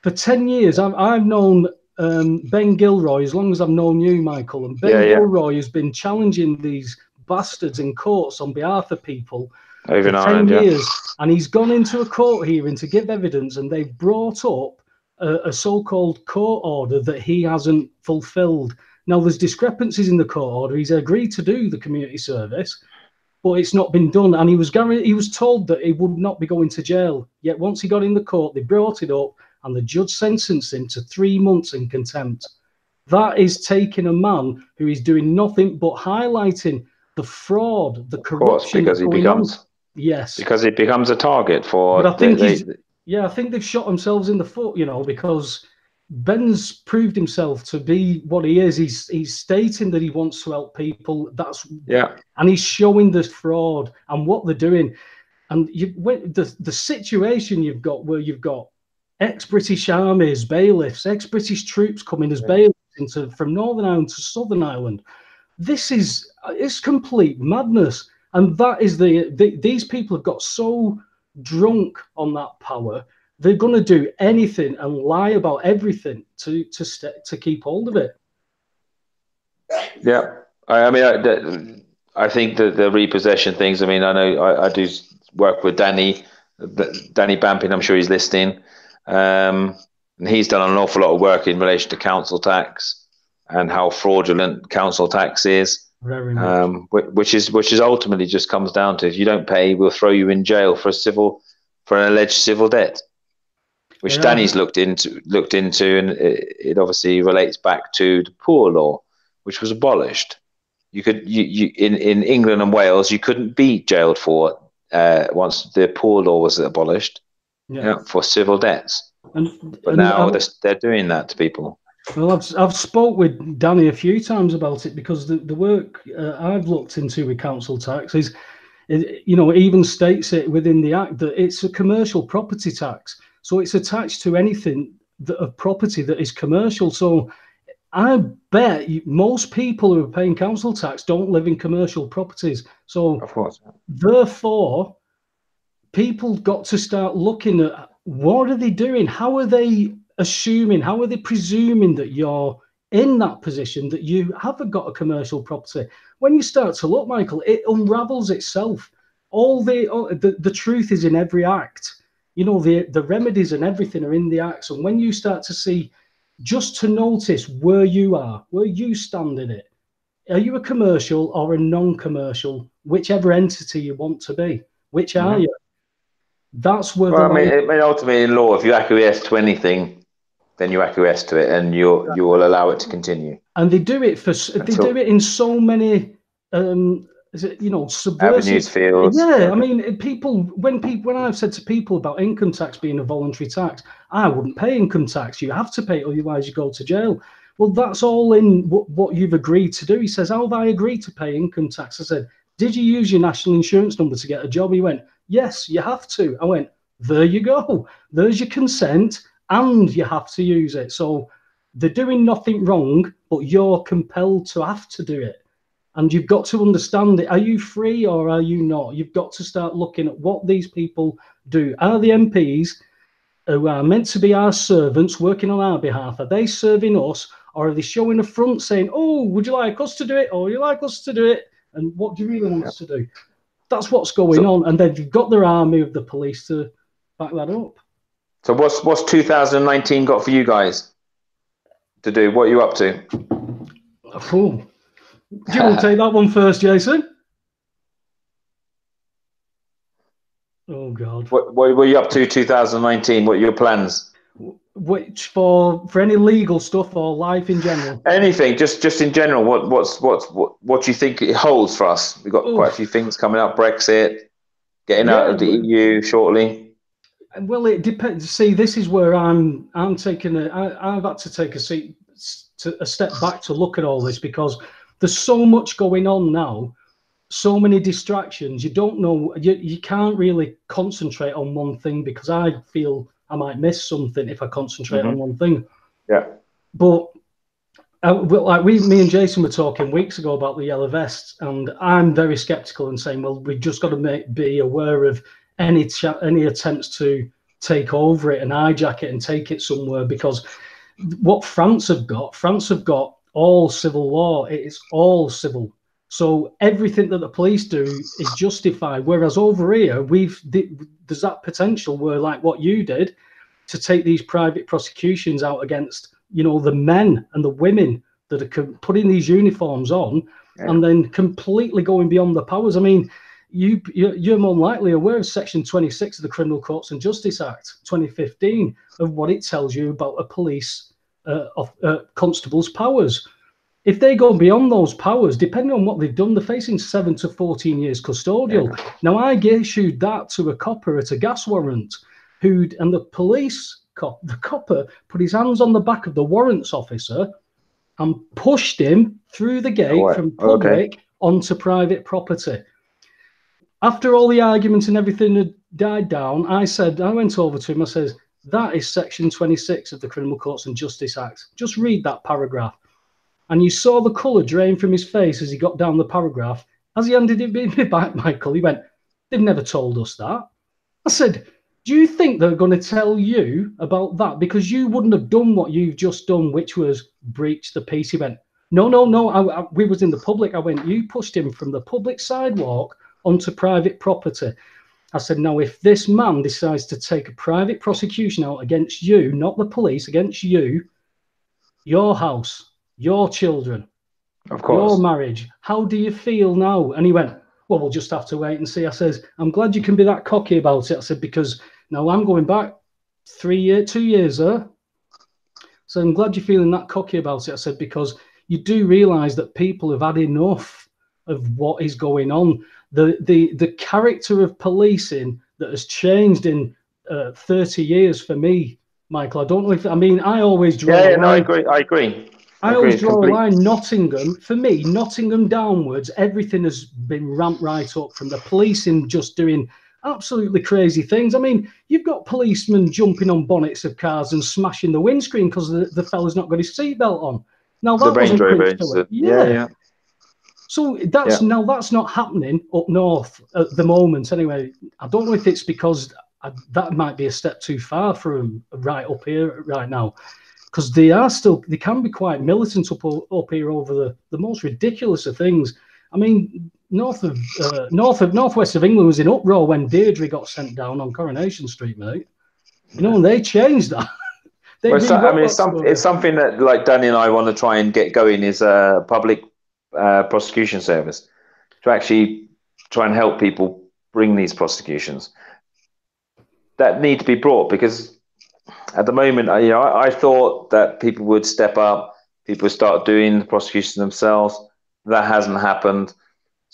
For 10 years, I've known Ben Gilroy as long as I've known you, Michael. And Ben Gilroy has been challenging these bastards in courts on behalf of people over for 10 years. And he's gone into a court hearing to give evidence, and they've brought up a so-called court order that he hasn't fulfilled. Now, there's discrepancies in the court order. He's agreed to do the community service, but it's not been done. And he was told that he would not be going to jail. Yet once he got in the court, they brought it up, and the judge sentenced him to 3 months in contempt. That is taking a man who is doing nothing but highlighting the fraud, the corruption. Because he becomes because he becomes a target for. But I think I think they've shot themselves in the foot, because Ben's proved himself to be what he is. He's stating that he wants to help people. And he's showing the fraud and what they're doing. And the situation you've got where you've got ex-British armies, bailiffs, ex-British troops coming as bailiffs from Northern Ireland to Southern Ireland. It's complete madness. And that is these people have got so drunk on that power, they're going to do anything and lie about everything to keep hold of it. Yeah. I mean, I think that the repossession things, I mean, I know I do work with Danny Bampin, I'm sure he's listening. And he's done an awful lot of work in relation to council tax and how fraudulent council tax is. Very much. Which is ultimately just comes down to, if you don't pay, we'll throw you in jail for an alleged civil debt, which Danny's looked into, and it obviously relates back to the poor law, which was abolished. You in England and Wales, you couldn't be jailed for once the poor law was abolished. For civil debts, but now they're doing that to people. Well, I've spoke with Danny a few times about it, because the work I've looked into with council tax is, it even states it within the Act that it's a commercial property tax, so it's attached to anything of property that is commercial. So I bet most people who are paying council tax don't live in commercial properties. So of course, therefore, people got to start looking at what are they doing? How are they assuming? How are they presuming that you're in that position, that you haven't got a commercial property? When you start to look, Michael, it unravels itself. All the truth is in every act. The remedies and everything are in the acts. And when you start to see, just to notice where you stand in it. Are you a commercial or a non-commercial? Whichever entity you want to be. Which are you? That's where. Well, I mean, ultimately in law, if you acquiesce to anything, then you acquiesce to it, and you will allow it to continue. And they do it in so many is it, you know, Avenues, subversive? fields. Yeah, I mean, when I've said to people about income tax being a voluntary tax, I wouldn't pay income tax. You have to pay it, otherwise you go to jail. Well, that's all in what you've agreed to do. He says, how have I agreed to pay income tax? I said, did you use your national insurance number to get a job? He went, yes, you have to. I went, there you go. There's your consent, and you have to use it. So they're doing nothing wrong, but you're compelled to have to do it. And you've got to understand it. Are you free or are you not? You've got to start looking at what these people do. Are the MPs who are meant to be our servants working on our behalf, are they serving us, or are they showing a front saying, oh, would you like us to do it, or would you like us to do it, and what do you really want us to do? That's what's going on. And then you've got their army of the police to back that up. So what's 2019 got for you guys to do? What are you up to? Oh. Do you want to take that one first, Jason? Oh, God. What were you up to 2019? What are your plans? Which for any legal stuff or life in general? Anything, just in general. What do you think it holds for us? We've got quite a few things coming up. Brexit, getting out of the EU shortly. Well, it depends. See, this is where I'm taking I've had to take a step back to look at all this, because there's so much going on now, so many distractions. You don't know, you can't really concentrate on one thing, because I feel I might miss something if I concentrate on one thing. Yeah. But like me and Jason were talking weeks ago about the yellow vests, and I'm very skeptical and saying, well, we've just got to be aware of any attempts to take over it and hijack it and take it somewhere, because what France have got all civil law. It is all civil. So everything that the police do is justified. Whereas over here, there's that potential where, like what you did, to take these private prosecutions out against, you know, the men and the women that are putting these uniforms on, and then completely going beyond the powers. I mean, you're more likely aware of Section 26 of the Criminal Courts and Justice Act 2015, of what it tells you about a police constable's powers. If they go beyond those powers, depending on what they've done, they're facing 7 to 14 years custodial. Now, I issued that to a copper at a gas warrant, and the copper put his hands on the back of the warrants officer and pushed him through the gate from public onto private property. After all the arguments and everything had died down, I went over to him, I says, that is Section 26 of the Criminal Courts and Justice Act. Just read that paragraph. And you saw the colour drain from his face as he got down the paragraph. As he handed it back, Michael, he went, they've never told us that. I said, do you think they're going to tell you about that? Because you wouldn't have done what you've just done, which was breach the peace. He went, no, we was in the public. I went, you pushed him from the public sidewalk onto private property. I said, now, if this man decides to take a private prosecution out against you, not the police, against you, your house, your children, of course, your marriage, how do you feel now? And he went, well, we'll just have to wait and see. I says, I'm glad you can be that cocky about it. I said, because now I'm going back 2 years there. So I'm glad you're feeling that cocky about it. I said, because you do realise that people have had enough of what is going on. The character of policing that has changed in 30 years for me, Michael. I don't know if, I always draw a line. I agree. I always draw a line. Nottingham, for me, Nottingham downwards, everything has been ramped right up, from the policing just doing absolutely crazy things. I mean, you've got policemen jumping on bonnets of cars and smashing the windscreen because the fella's not got his seatbelt on. Now that wasn't preached to it. Yeah. So that's not happening up north at the moment. Anyway, I don't know if it's because that might be a step too far for them right up here right now, because they can be quite militant up here over the most ridiculous of things. I mean, northwest of England was in uproar when Deirdre got sent down on Coronation Street, mate. You know, and they changed that. It's something that, like, Danny and I want to try and get going, is a public prosecution service to actually try and help people bring these prosecutions that need to be brought, because at the moment, I thought that people would step up, people would start doing the prosecution themselves. That hasn't happened.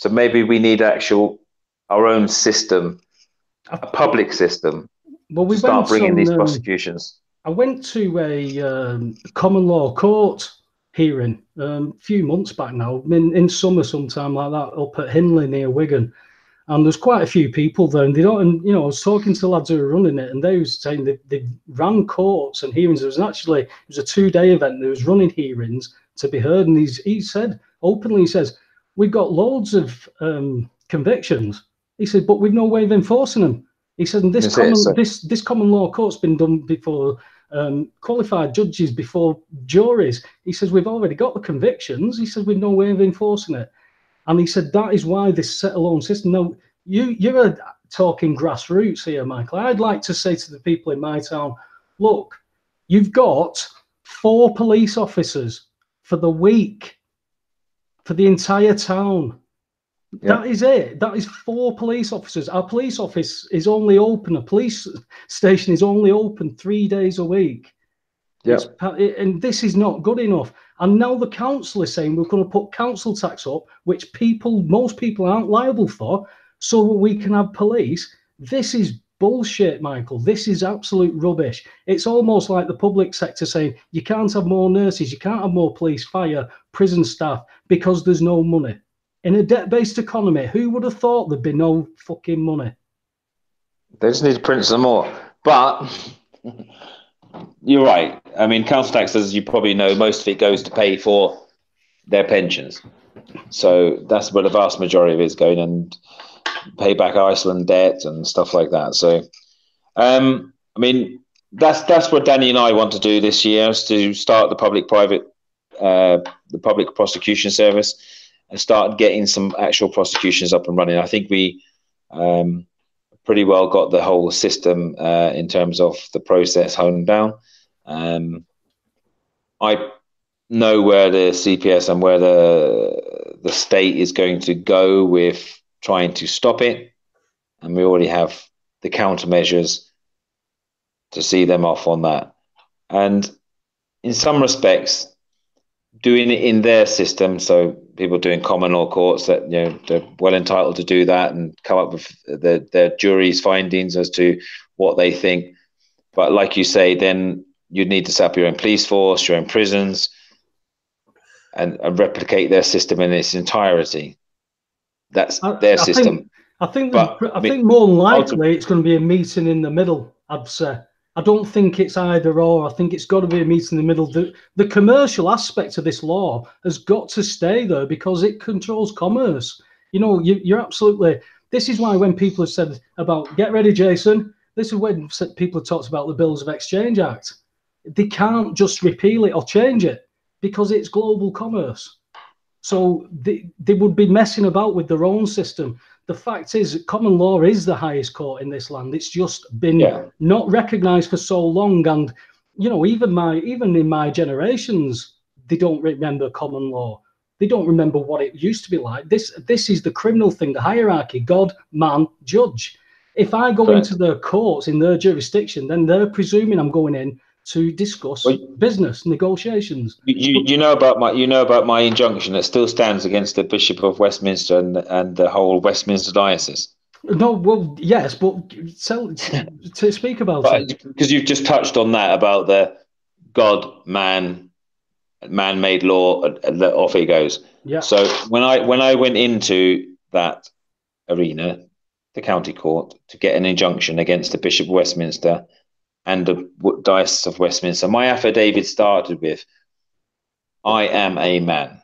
So maybe we need our own system, a public system, to start bringing these prosecutions. I went to a common law court hearing a few months back now, in summer sometime like that, up at Hindley near Wigan. And there's quite a few people there, and I was talking to the lads who were running it, and they were saying that they ran courts and hearings. It was a 2-day event. There was running hearings to be heard, and he said openly, he says, we've got loads of convictions. He said, but we've no way of enforcing them. He said, and this common law court's been done before qualified judges, before juries. He says, we've already got the convictions. He said, we've no way of enforcing it. And he said, that is why this set-alone system. Now, you're talking grassroots here, Michael. I'd like to say to the people in my town, look, you've got 4 police officers for the week, for the entire town. Yep. That is it. That is 4 police officers. Our police office is only open, a police station is only open 3 days a week. Yes. And this is not good enough. And now the council is saying we're going to put council tax up, which most people aren't liable for, so that we can have police. This is bullshit, Michael. This is absolute rubbish. It's almost like the public sector saying you can't have more nurses, you can't have more police, fire, prison staff because there's no money. In a debt-based economy, who would have thought there'd be no fucking money? They just need to print some more. But you're right. I mean, council tax, as you probably know, most of it goes to pay for their pensions. So that's where the vast majority of it is going, and pay back Iceland debt and stuff like that. So, I mean, that's what Danny and I want to do this year, is to start the public prosecution service and start getting some actual prosecutions up and running. I think we pretty well got the whole system in terms of the process honed down. I know where the CPS and where the state is going to go with trying to stop it, and we already have the countermeasures to see them off on that. And in some respects, doing it in their system, so people doing common law courts, that they're well entitled to do that and come up with their jury's findings as to what they think. But like you say, then you'd need to set up your own police force, your own prisons, and replicate their system in its entirety. That's their system. I think more than likely it's going to be a meeting in the middle, I'd say. I don't think it's either or. I think it's got to be a meeting in the middle. The commercial aspect of this law has got to stay there because it controls commerce. You're absolutely... This is why when people have said about, get ready, Jason, this is when people have talked about the Bills of Exchange Act. They can't just repeal it or change it because it's global commerce. So they would be messing about with their own system. The fact is, common law is the highest court in this land. It's just been not recognised for so long. And, even in my generations, they don't remember common law. They don't remember what it used to be like. This is the criminal thing, the hierarchy, God, man, judge. If I go into their courts in their jurisdiction, then they're presuming I'm going in to discuss business negotiations. You know about my injunction that still stands against the Bishop of Westminster and the whole Westminster diocese. No, well, yes, but to speak about it, because you've just touched on that about the God, man-made law, off it goes. Yeah. So when I went into that arena, the county court, to get an injunction against the Bishop of Westminster and the Diocese of Westminster, my affidavit started with, I am a man.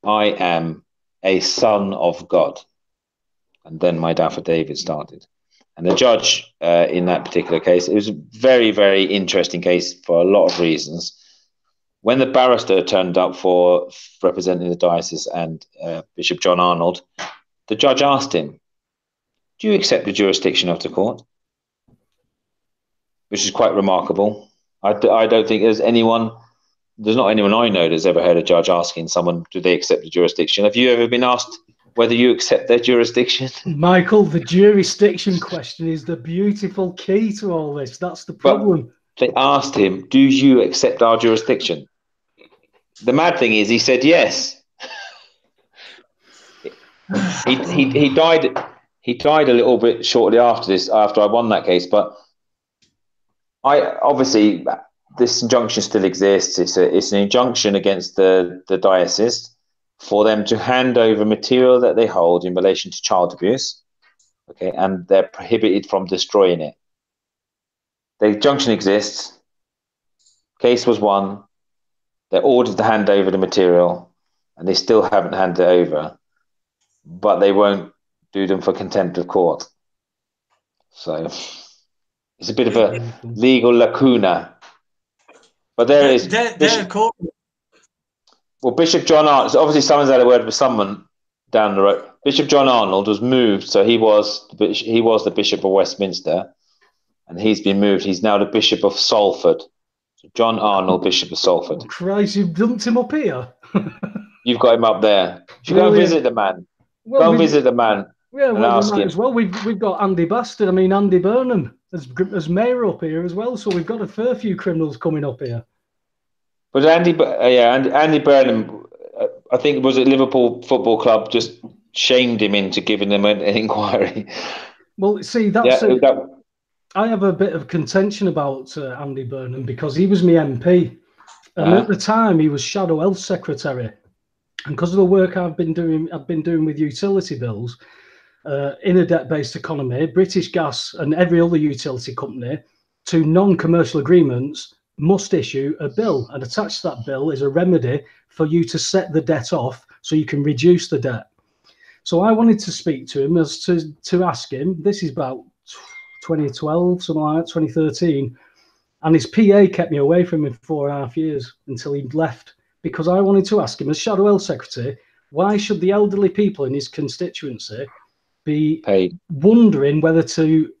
I am a son of God. And then my affidavit started. And the judge in that particular case, it was a very, very interesting case for a lot of reasons. When the barrister turned up for representing the diocese and Bishop John Arnold, the judge asked him, do you accept the jurisdiction of the court? Which is quite remarkable. I don't think there's not anyone I know that's ever heard a judge asking someone, do they accept the jurisdiction? Have you ever been asked whether you accept their jurisdiction? Michael, the jurisdiction question is the beautiful key to all this. That's the problem. But they asked him, do you accept our jurisdiction? The mad thing is he said yes. He died. He died a little bit shortly after this, after I won that case. But obviously this injunction still exists. It's an injunction against the diocese for them to hand over material that they hold in relation to child abuse. Okay, and they're prohibited from destroying it. The injunction exists. Case was won. They're ordered to hand over the material, and they still haven't handed it over. But they won't do them for contempt of court. So it's a bit of a legal lacuna. But there is. Well, Bishop John Arnold, obviously someone's had a word with someone down the road. Bishop John Arnold was moved, so he was the Bishop of Westminster, and he's been moved. He's now the Bishop of Salford. So John Arnold, Bishop of Salford. Oh, Christ, you've dumped him up here. You've got him up there. You should go and visit the man. Well, go and visit the man. Yeah, and well, ask him. As well. We've got Andy Burnham as mayor up here as well. So we've got a fair few criminals coming up here. But Andy Burnham, I think it was at Liverpool Football Club, just shamed him into giving them an inquiry. Well, see, I have a bit of contention about Andy Burnham because he was my MP, and at the time he was Shadow Health Secretary, and because of the work I've been doing with utility bills in a debt-based economy, British Gas and every other utility company to non-commercial agreements must issue a bill, and attached to that bill is a remedy for you to set the debt off so you can reduce the debt. So I wanted to speak to him as to ask him, this is about 2012, something like that, 2013, and his PA kept me away from him for 4.5 years until he left, because I wanted to ask him as Shadow Health Secretary, why should the elderly people in his constituency be wondering whether to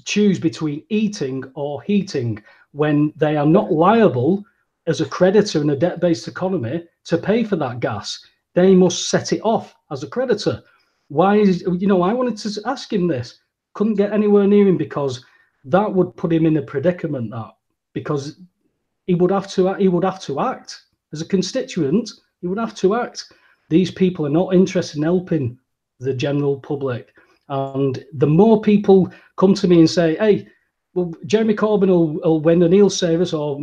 choose between eating or heating when they are not liable as a creditor in a debt-based economy to pay for that gas? They must set it off as a creditor. Why is, I wanted to ask him this, couldn't get anywhere near him because that would put him in a predicament, because he would have to act as a constituent. He would have to act. These people are not interested in helping the general public, and the more people come to me and say, hey, well, Jeremy Corbyn will win and he'll save us, or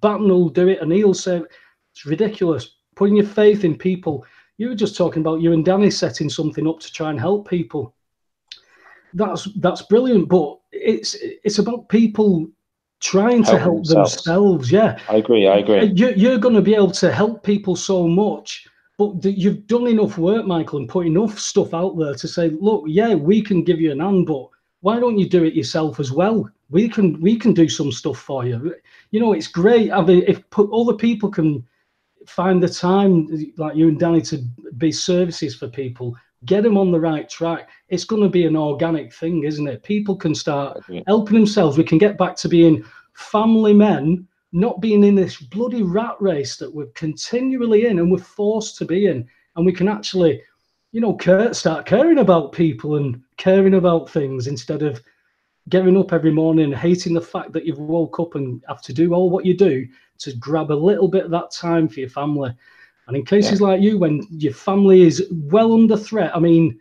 Batten will do it and he'll save. It's ridiculous. Putting your faith in people. You were just talking about you and Danny setting something up to try and help people. That's brilliant, but it's about people trying to help themselves. Yeah, I agree. You're going to be able to help people so much, but you've done enough work, Michael, and put enough stuff out there to say, look, yeah, we can give you an hand, but why don't you do it yourself as well? We can do some stuff for you. It's great. I mean, if other people can find the time, like you and Danny, to be services for people, get them on the right track. It's going to be an organic thing, isn't it? People can start helping themselves. We can get back to being family men, not being in this bloody rat race that we're continually in and we're forced to be in. And we can actually, start caring about people and caring about things instead of getting up every morning and hating the fact that you've woke up and have to do all what you do to grab a little bit of that time for your family. And in cases like you, when your family is well under threat, I mean,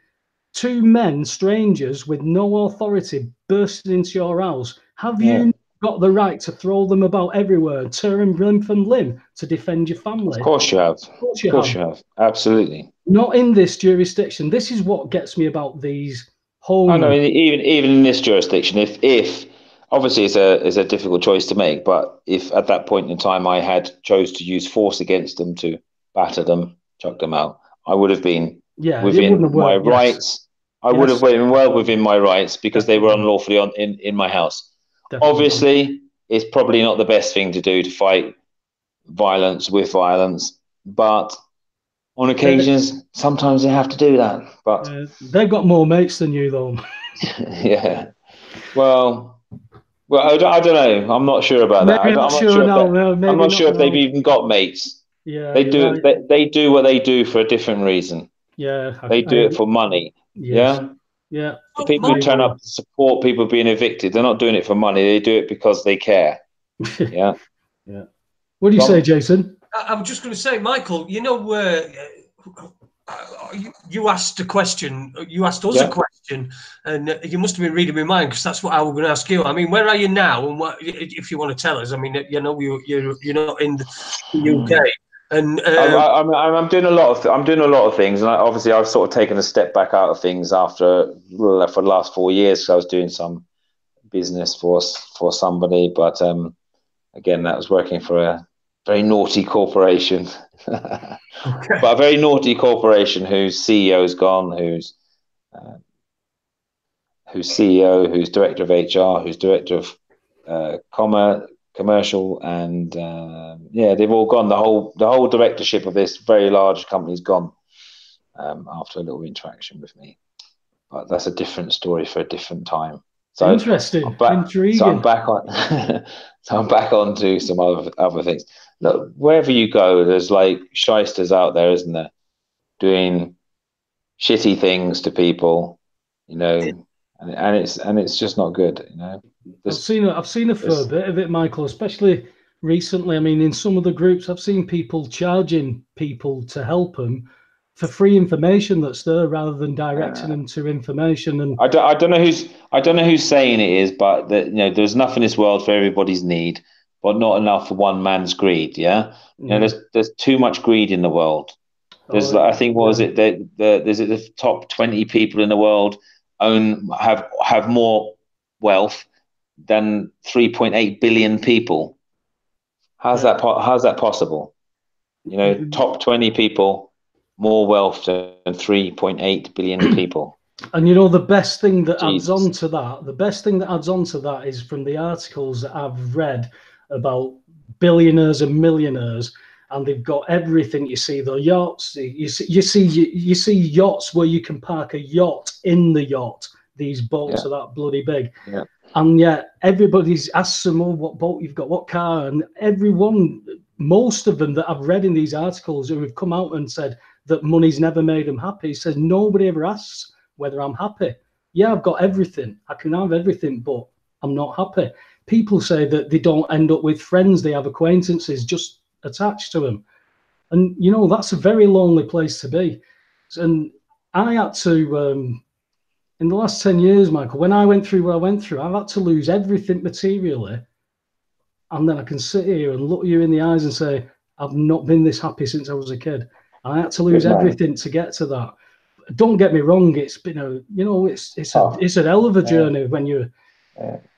two men, strangers with no authority, bursting into your house, have you got the right to throw them about everywhere and tear them limb from limb to defend your family? Of course you have. Of course you have. Absolutely. Not in this jurisdiction. This is what gets me about these whole... I know, even in this jurisdiction, if obviously it's a difficult choice to make, but if at that point in time I had chose to use force against them to batter them, chuck them out, I would have been within my rights. I would have been well within my rights because they were unlawfully in my house. Definitely. Obviously, it's probably not the best thing to do to fight violence with violence, but on occasions, sometimes they have to do that. But they've got more mates than you, though. Yeah. Well, I don't know. I'm not sure about that. I'm not sure if they've even got mates. Yeah, they do. Right. They do what they do for a different reason. Yeah, they do it for money. Yes. Yeah. The people who turn up to support people being evicted, they're not doing it for money. They do it because they care. Yeah. Yeah. What do you say, Jason? I'm just going to say, Michael, you asked a question. You asked us a question, and you must have been reading my mind, because that's what I was going to ask you. I mean, where are you now? And what, if you want to tell us? I mean, you're not in the UK, and I'm doing a lot of things, and obviously I've sort of taken a step back out of things for the last 4 years. So I was doing some business for somebody, but again, that was working for a very naughty corporation. okay. But a very naughty corporation whose CEO's gone, whose CEO, who's director of HR, who's director of commercial, and they've all gone. The whole directorship of this very large company's gone after a little interaction with me. But that's a different story for a different time. So interesting, intriguing. So I'm back on. So I'm back on to some other things. Look, wherever you go, there's like shysters out there, isn't there, doing shitty things to people, and it's just not good, I've seen a fair bit of it, Michael, especially recently. I mean, in some of the groups, I've seen people charging people to help them for free information that's there, rather than directing them to information. And I don't know who's saying it is, but there's enough in this world for everybody's need, but not enough for one man's greed. Yeah, there's too much greed in the world. There's I think there's the top 20 people in the world have more wealth than 3.8 billion people. How's that possible? Top 20 people, more wealth than 3.8 billion people. And the best thing that adds on to that, is from the articles that I've read about billionaires and millionaires, and they've got everything. You see the yachts, you see yachts where you can park a yacht in the yacht. These boats are that bloody big. Yeah. And yet everybody's asked them, what boat you've got, what car, and most of them that I've read in these articles who have come out and said that money's never made them happy, says nobody ever asks whether I'm happy. Yeah, I've got everything. I can have everything, but I'm not happy. People say that they don't end up with friends. They have acquaintances just attached to them. And, that's a very lonely place to be. And I had to, in the last 10 years, Michael, when I went through what I went through, I've had to lose everything materially. And then I can sit here and look you in the eyes and say, I've not been this happy since I was a kid. And I had to lose everything to get to that. Don't get me wrong. It's been it's a hell of a journey when you're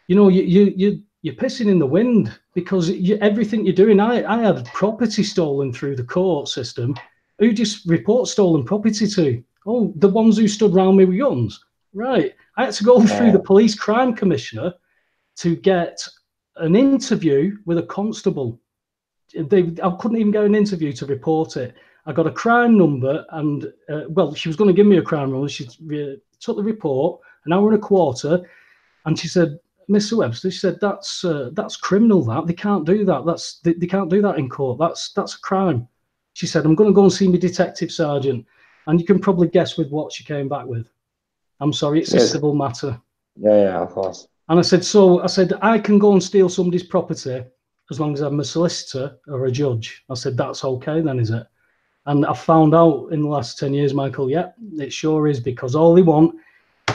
pissing in the wind, because everything you're doing. I had property stolen through the court system. Who just report stolen property to? Oh, the ones who stood round me with guns. Right. I had to go through the police crime commissioner to get an interview with a constable. I couldn't even get an interview to report it. I got a crime number, and she was going to give me a crime number. She took the report, an hour and a quarter, and she said, Mr. Webster, she said, that's criminal. That they can't do that. They can't do that in court. That's a crime. She said, I'm going to go and see my detective sergeant, and you can probably guess with what she came back with. I'm sorry, it's a civil matter. Yeah, of course. And I said, I can go and steal somebody's property as long as I'm a solicitor or a judge. I said, that's okay then, is it? And I found out in the last 10 years, Michael, it sure is, because all they want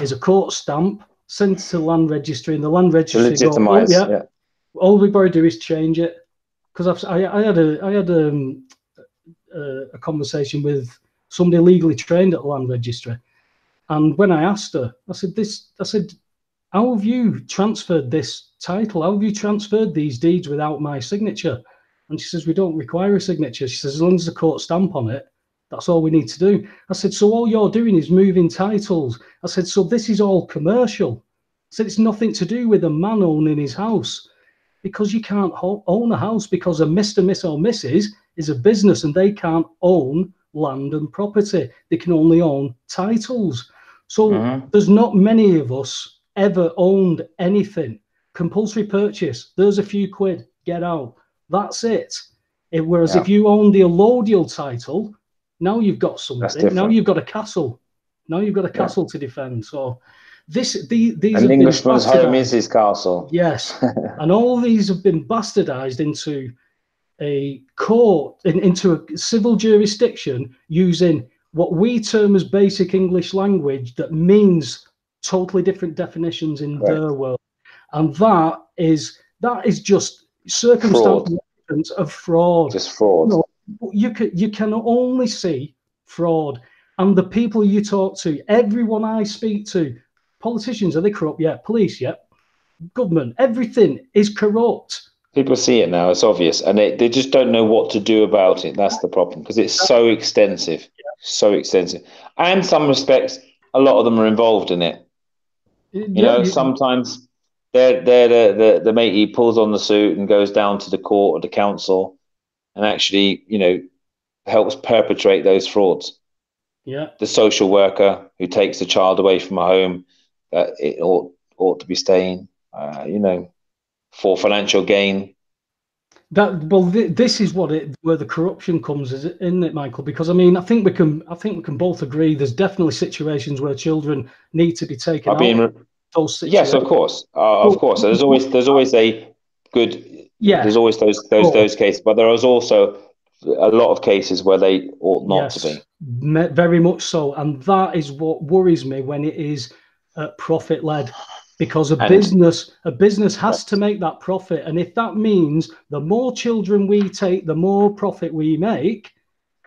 is a court stamp sent to the land registry, and the land registry legitimize, all we've got to do is change it. Because I had a conversation with somebody legally trained at the land registry, and when I asked her, I said, how have you transferred this title? How have you transferred these deeds without my signature? And she says, we don't require a signature. She says, as long as the court stamp on it, that's all we need to do. I said, so all you're doing is moving titles. I said, so this is all commercial. I said, it's nothing to do with a man owning his house, because you can't own a house, because a Mr., Miss or Mrs. is a business, and they can't own land and property. They can only own titles. So there's not many of us ever owned anything. Compulsory purchase, there's a few quid, get out. That's it. Whereas if you own the allodial title, now you've got something. Now you've got a castle. Now you've got a castle to defend. So these an Englishman's home is his castle. Yes, and all these have been bastardized into a court, into a civil jurisdiction, using what we term as basic English language that means totally different definitions in their world. And that is just circumstantial evidence of fraud. Just fraud. You can only see fraud. And the people you talk to, everyone I speak to, politicians, are they corrupt? Yeah. Police, yeah. Government, everything is corrupt. People see it now, it's obvious, and they just don't know what to do about it. That's the problem, because it's so extensive, so extensive. And in some respects, a lot of them are involved in it. You know, sometimes they're the matey pulls on the suit and goes down to the court or the council and actually, you know, helps perpetrate those frauds. Yeah. The social worker who takes the child away from a home that it ought to be staying, you know, for financial gain. This is where the corruption comes, isn't it, Michael? Because I mean, I think we can both agree there's definitely situations where children need to be taken out. Those situations. Yes, of course, of course. There's always a good. Yeah. There's always those cases, but there is also a lot of cases where they ought not to be. Very much so, and that is what worries me when it is profit led. Because a business has to make that profit, and if that means the more children we take, the more profit we make.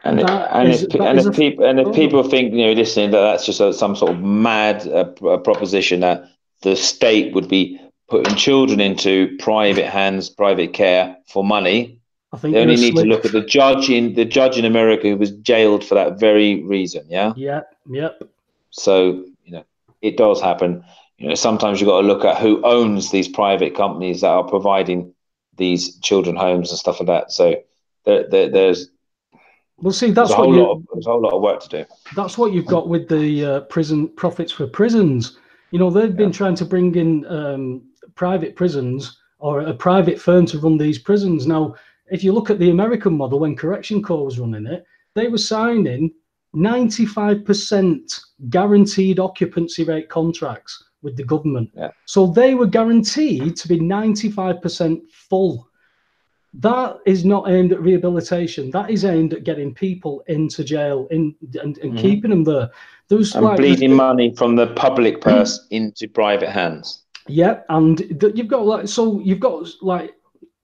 If people think, you know, listening, that's just some sort of mad proposition that the state would be putting children into private hands, private care for money. I think they only need to look at the judge in America who was jailed for that very reason. Yeah. Yep. So you know, it does happen. You know, sometimes you've got to look at who owns these private companies that are providing these children homes and stuff like that. So there's a whole lot of work to do. That's what you've got with the prison profits for prisons. You know, they've been trying to bring in private prisons or a private firm to run these prisons. Now, if you look at the American model, when Correction Corps was running it, they were signing 95% guaranteed occupancy rate contracts with the government. Yeah. So they were guaranteed to be 95% full. That is not aimed at rehabilitation. That is aimed at getting people into jail and keeping them there. Bleeding money from the public purse into private hands. Yeah, and you've got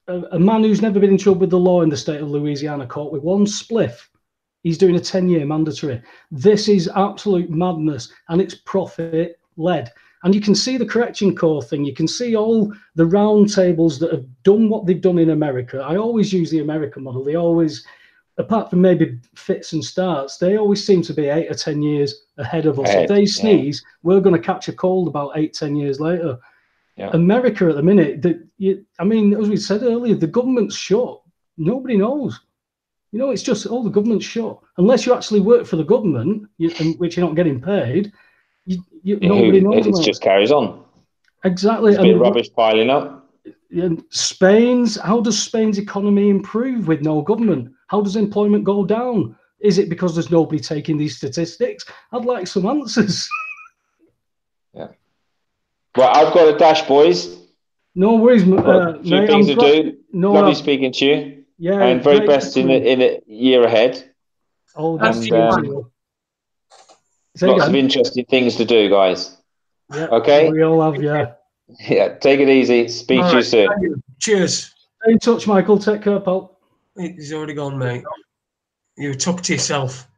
a man who's never been in trouble with the law in the state of Louisiana, caught with one spliff. He's doing a 10-year mandatory. This is absolute madness, and it's profit led. And you can see the Correction Corps thing. You can see all the round tables that have done what they've done in America. I always use the American model. They always, apart from maybe fits and starts, they always seem to be 8 or 10 years ahead of us. If they sneeze, we're going to catch a cold about 8-10 years later. Yeah. America at the minute, as we said earlier, the government's shut. Nobody knows. You know, it's just, the government's shut. Unless you actually work for the government, which you're not getting paid, nobody knows. It just carries on. Exactly. It's a bit of rubbish piling up. How does Spain's economy improve with no government? How does employment go down? Is it because there's nobody taking these statistics? I'd like some answers. Yeah. Well, I've got a dash, boys. No worries, a few things to do. Lovely speaking to you. Yeah. And very best in the year ahead. That's lots of interesting things to do, guys. Yeah. Okay. We all have, yeah. Yeah. Take it easy. Speak to you soon. Cheers. Stay in touch, Michael. Take care, pal. He's already gone, mate. You talk to yourself.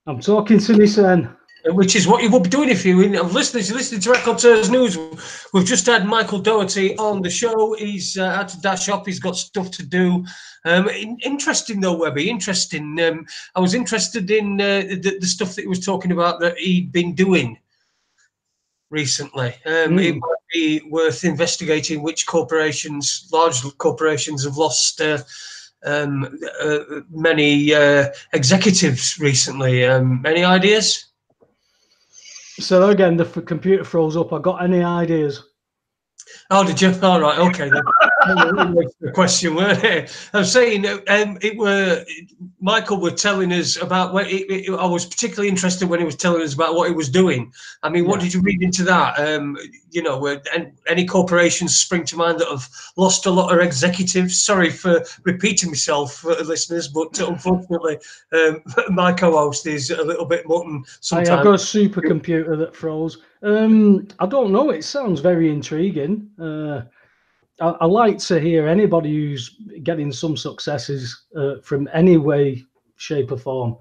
I'm talking to me, son. Which is what you will be doing if you're listening to Raconteurs News. We've just had Michael Doherty on the show. He's had to dash off. He's got stuff to do. Interesting though, Webby. Interesting. I was interested in the stuff that he was talking about that he'd been doing recently. It might be worth investigating which large corporations, have lost many executives recently. Any ideas? So again, the computer froze up. I got any ideas? Oh, did you? All right, okay then. The question, weren't it? I'm saying Michael was telling us about what I was particularly interested when he was telling us about what he was doing. I mean, what did you read into that? You know, any corporations spring to mind that have lost a lot of executives? Sorry for repeating myself, listeners, but unfortunately, my co-host is a little bit mutton sometimes. I've got a supercomputer that froze. I don't know. It sounds very intriguing. I like to hear anybody who's getting some successes from any way, shape, or form.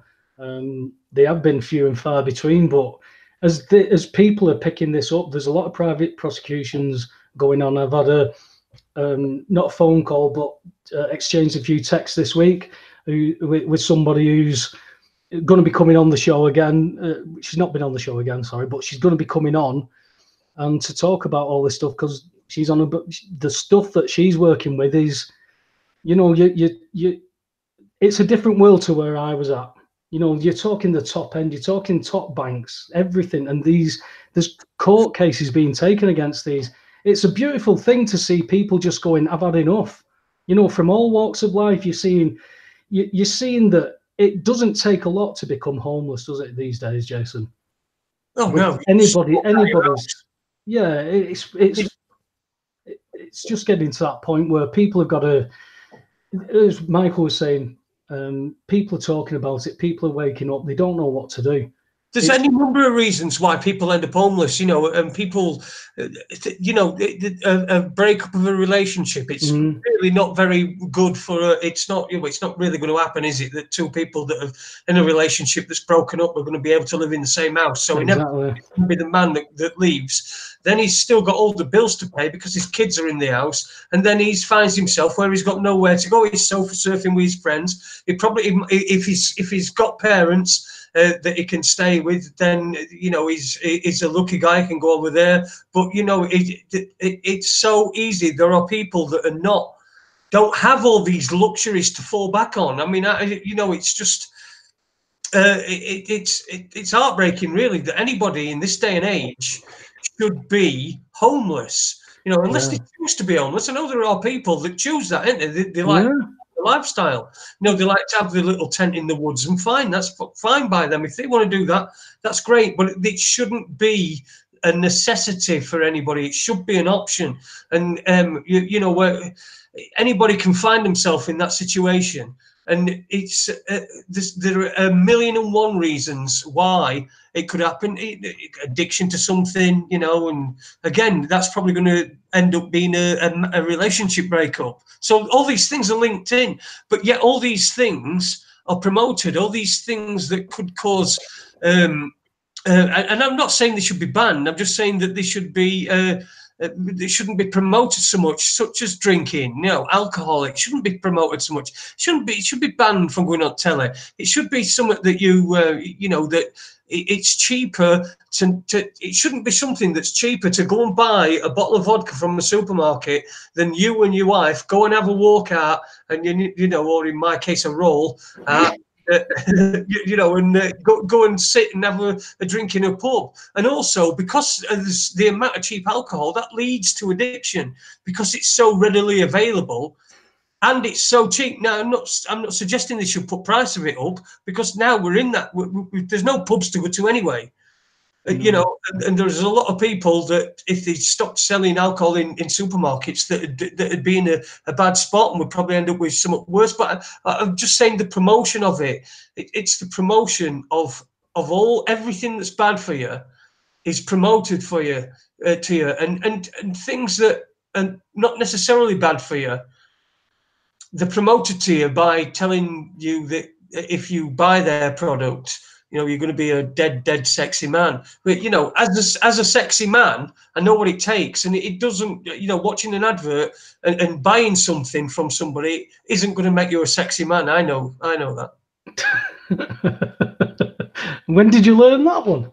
They have been few and far between, but as people are picking this up, there's a lot of private prosecutions going on. I've had a not a phone call, but exchanged a few texts this week with somebody who's going to be coming on the show again. She's not been on the show again, sorry, but she's going to be coming on and to talk about all this stuff, because she's on the stuff that she's working with is, you know, it's a different world to where I was at. You know, you're talking the top end, you're talking top banks, everything, and there's court cases being taken against these. It's a beautiful thing to see people just going, I've had enough. You know, from all walks of life, you're seeing that it doesn't take a lot to become homeless, does it, these days, Jason? Oh no, anybody's. Yeah, it's just getting to that point where people have got to, as Michael was saying, people are talking about it, people are waking up, they don't know what to do. There's any number of reasons why people end up homeless, you know, and people, you know, a breakup of a relationship, it's really not very good for, it's not really going to happen, is it, that two people that are in a relationship that's broken up are going to be able to live in the same house? So exactly. It's going to be the man that leaves. Then he's still got all the bills to pay because his kids are in the house, and then he finds himself where he's got nowhere to go. He's sofa surfing with his friends. He probably, if he's got parents that he can stay with, then, you know, he's a lucky guy, can go over there. But, you know, it's so easy. There are people that don't have all these luxuries to fall back on. I mean, you know, it's just it's heartbreaking, really, that anybody in this day and age should be homeless. You know, unless they choose to be homeless. I know there are people that choose that, aren't they? They like the lifestyle. You know, they like to have the little tent in the woods, and fine, that's fine by them. If they want to do that, that's great. But it shouldn't be a necessity for anybody. It should be an option. And you know, where anybody can find themselves in that situation. And it's there are 1,000,001 reasons why it could happen. Addiction to something, you know, and again, that's probably going to end up being a relationship breakup. So all these things are linked in, but yet all these things are promoted. All these things that could cause, and I'm not saying they should be banned. I'm just saying that they should be. It shouldn't be promoted so much, such as drinking, you know, alcohol. It shouldn't be promoted so much. It should be banned from going on telly. It should be something that you know, that it's cheaper it shouldn't be something that's cheaper to go and buy a bottle of vodka from a supermarket than you and your wife go and have a walk out, and you know, or in my case, a roll. You know, and go and sit and have a drink in a pub. And also, because of the amount of cheap alcohol, that leads to addiction, because it's so readily available and it's so cheap. Now, I'm not suggesting they should put price of it up, because now we're in that. There's no pubs to go to anyway. You know, and there's a lot of people that if they stopped selling alcohol in supermarkets, that had been a bad spot and would probably end up with something worse. But I'm just saying the promotion of it. It's the promotion of everything that's bad for you is promoted for you to you, and things that are not necessarily bad for you, they're promoted to you by telling you that if you buy their product, you know, you're going to be a dead sexy man. But, you know, as a sexy man, I know what it takes. And it doesn't, you know, watching an advert and buying something from somebody isn't going to make you a sexy man. I know that. When did you learn that one?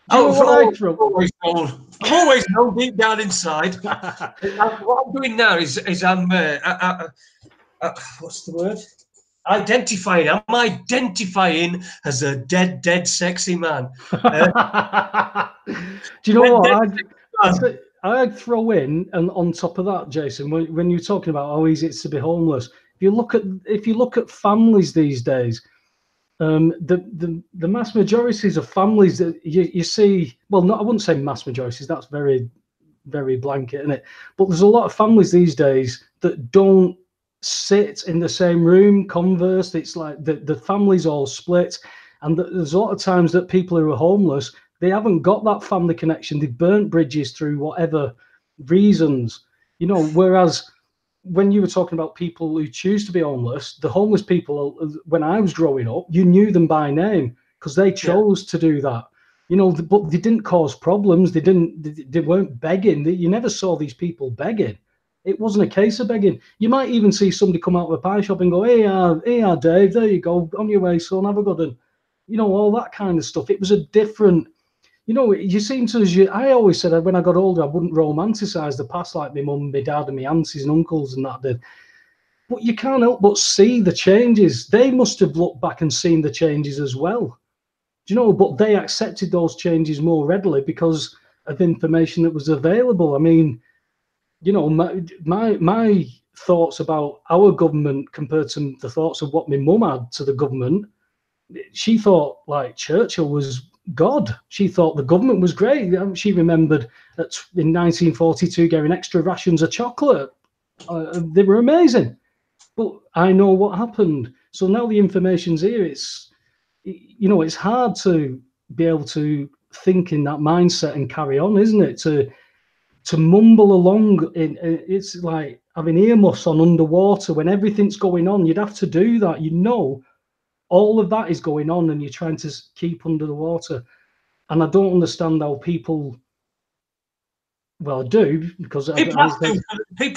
I've always known deep down inside. What I'm doing now is I'm, what's the word? Identifying. I'm identifying as a dead sexy man. Do you know what? I'd throw in, and on top of that, Jason, when you're talking about how easy it's to be homeless, if you look at families these days, the mass majorities of families that you see, well, not, I wouldn't say mass majorities. That's very, very blanket, isn't it? But there's a lot of families these days that don't sit in the same room, converse. It's like the family's all split, and there's a lot of times that people who are homeless, they haven't got that family connection. They've burnt bridges through whatever reasons, you know. Whereas when you were talking about people who choose to be homeless, the homeless people, when I was growing up, you knew them by name because they chose to do that, you know. But they didn't cause problems. They weren't begging. You never saw these people begging. It wasn't a case of begging. You might even see somebody come out of a pie shop and go, hey, Dave, there you go, on your way, son, have a good one. You know, all that kind of stuff. It was a different, you know, you seem to, I always said that when I got older, I wouldn't romanticize the past like my mum, my dad, and my aunties and uncles and that did. But you can't help but see the changes. They must have looked back and seen the changes as well. Do you know? But they accepted those changes more readily because of information that was available. I mean, you know, my thoughts about our government compared to the thoughts of what my mum had to the government, she thought like Churchill was God. She thought the government was great. She remembered that in 1942 getting extra rations of chocolate. They were amazing. But I know what happened. So now the information's here. It's, you know, it's hard to be able to think in that mindset and carry on, isn't it? To mumble along, it's like having earmuffs on underwater when everything's going on. You'd have to do that. You know, all of that is going on and you're trying to keep under the water. And I don't understand how people, well, I do, because people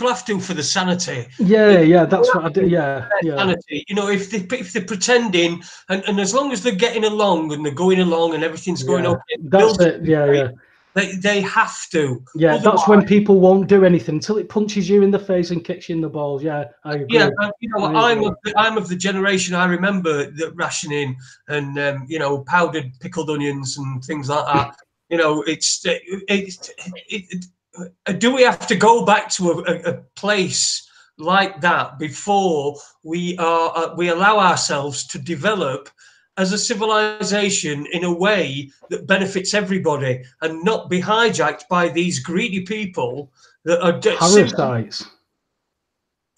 have to for the sanity. Yeah, that's what I do. Yeah. Sanity. You know, if they're pretending, and as long as they're getting along and they're going along and everything's going okay, that's it. Yeah. They have to. Yeah, otherwise, that's when people won't do anything until it punches you in the face and kicks you in the balls. Yeah, I agree. Yeah, you know, I'm of the generation. I remember the rationing and you know, powdered pickled onions and things like that. You know, do we have to go back to a place like that before we allow ourselves to develop as a civilization in a way that benefits everybody and not be hijacked by these greedy people that are parasites?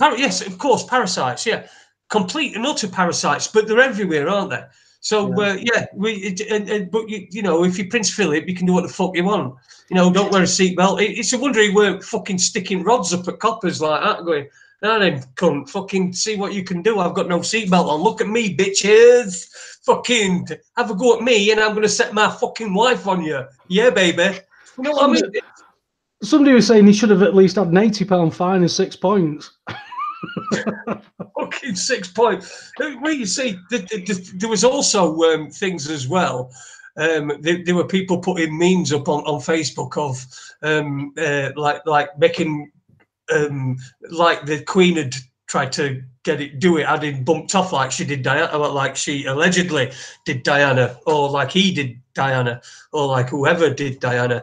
Yes, of course, parasites. Yeah, complete and utter parasites, but they're everywhere, aren't they? So but you know, if you're Prince Philip, you can do what the fuck you want. You know, don't wear a seatbelt. It's a wonder he weren't fucking sticking rods up at coppers like that, going, "Now then, cunt, fucking see what you can do. I've got no seatbelt on. Look at me, bitches. Fucking have a go at me, and I'm going to set my fucking wife on you. Yeah, baby." You know what I mean? Somebody was saying he should have at least had an £80 fine and 6 points. Fucking 6 points. Well, you see, there was also things as well. There were people putting memes up on Facebook of like making like the Queen had tried to do it, adding bumped off like she did Diana, like she allegedly did Diana, or like he did Diana, or like whoever did Diana.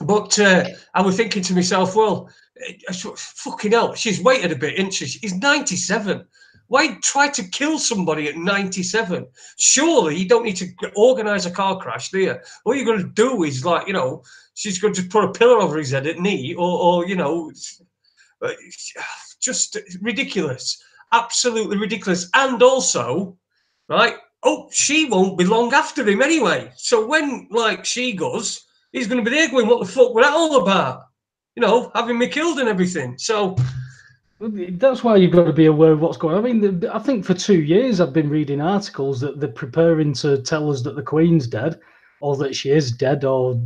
But I was thinking to myself, well, fucking hell, she's waited a bit, isn't she? She's 97. Why try to kill somebody at 97? Surely you don't need to organise a car crash, do you? All you're going to do is, like, you know, she's going to just put a pillow over his head at knee, or you know, just ridiculous, absolutely ridiculous. And also, right? Oh, she won't be long after him anyway. So when, like, she goes, he's going to be there going, what the fuck was that all about? You know, having me killed and everything. So that's why you've got to be aware of what's going on. I mean, I think for 2 years I've been reading articles that they're preparing to tell us that the Queen's dead, or that she is dead, or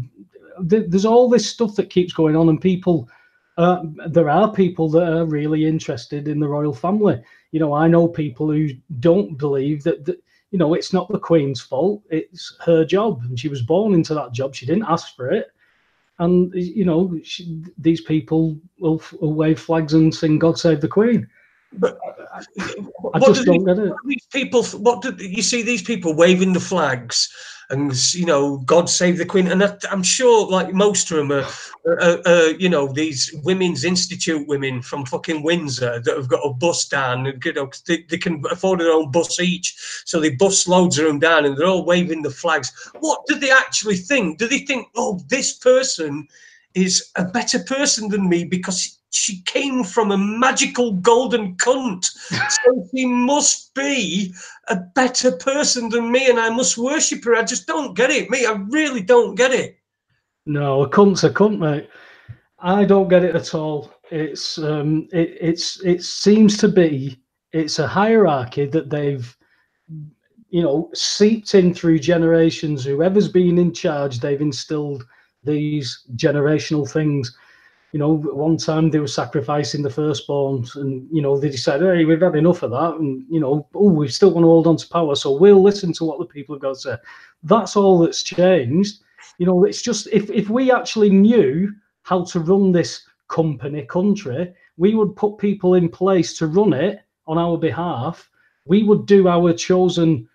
there's all this stuff that keeps going on, and people, there are people that are really interested in the royal family. You know, I know people who don't believe that you know, it's not the Queen's fault. It's her job, and she was born into that job. She didn't ask for it. And, you know, these people will wave flags and sing "God Save the Queen." But I just don't get it. These people, what do you see? These people waving the flags and you know, God save the Queen. And I'm sure, like most of them are you know, these women's institute women from fucking Windsor that have got a bus down, and you know, they can afford their own bus each, so they bus loads of them down, and they're all waving the flags. What do they actually think? Do they think, oh, this person is a better person than me because she came from a magical golden cunt, so she must be a better person than me, and I must worship her? I just don't get it, mate. I really don't get it. No, a cunt's a cunt, mate. I don't get it at all. It's it seems to be, it's a hierarchy that they've, you know, seeped in through generations. Whoever's been in charge, they've instilled these generational things. You know, one time they were sacrificing the firstborns, and you know, they decided, hey, we've had enough of that, and you know, oh, we still want to hold on to power, so we'll listen to what the people have got to say. That's all that's changed. You know, it's just, if we actually knew how to run this country, we would put people in place to run it on our behalf. We would do our chosen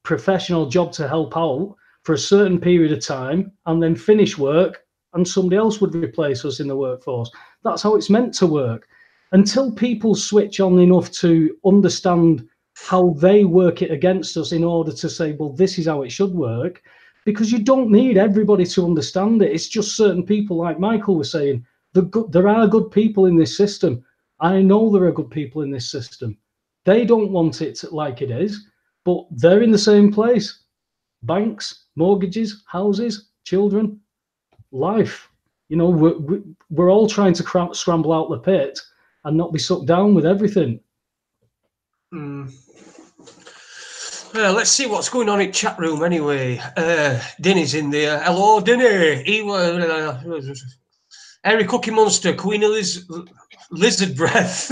professional job to help out for a certain period of time, and then finish work, and somebody else would replace us in the workforce. That's how it's meant to work. Until people switch on enough to understand how they work it against us in order to say, well, this is how it should work, because you don't need everybody to understand it. It's just certain people, like Michael was saying. There are good people in this system. I know there are good people in this system. They don't want it like it is, but they're in the same place. Banks, mortgages, houses, children, life. You know, we're all trying to scramble out the pit and not be sucked down with everything. Well, let's see what's going on in chat room anyway. Dinny's in there. Hello, Dinny. Eric Cookie Monster, Queen Lizard Breath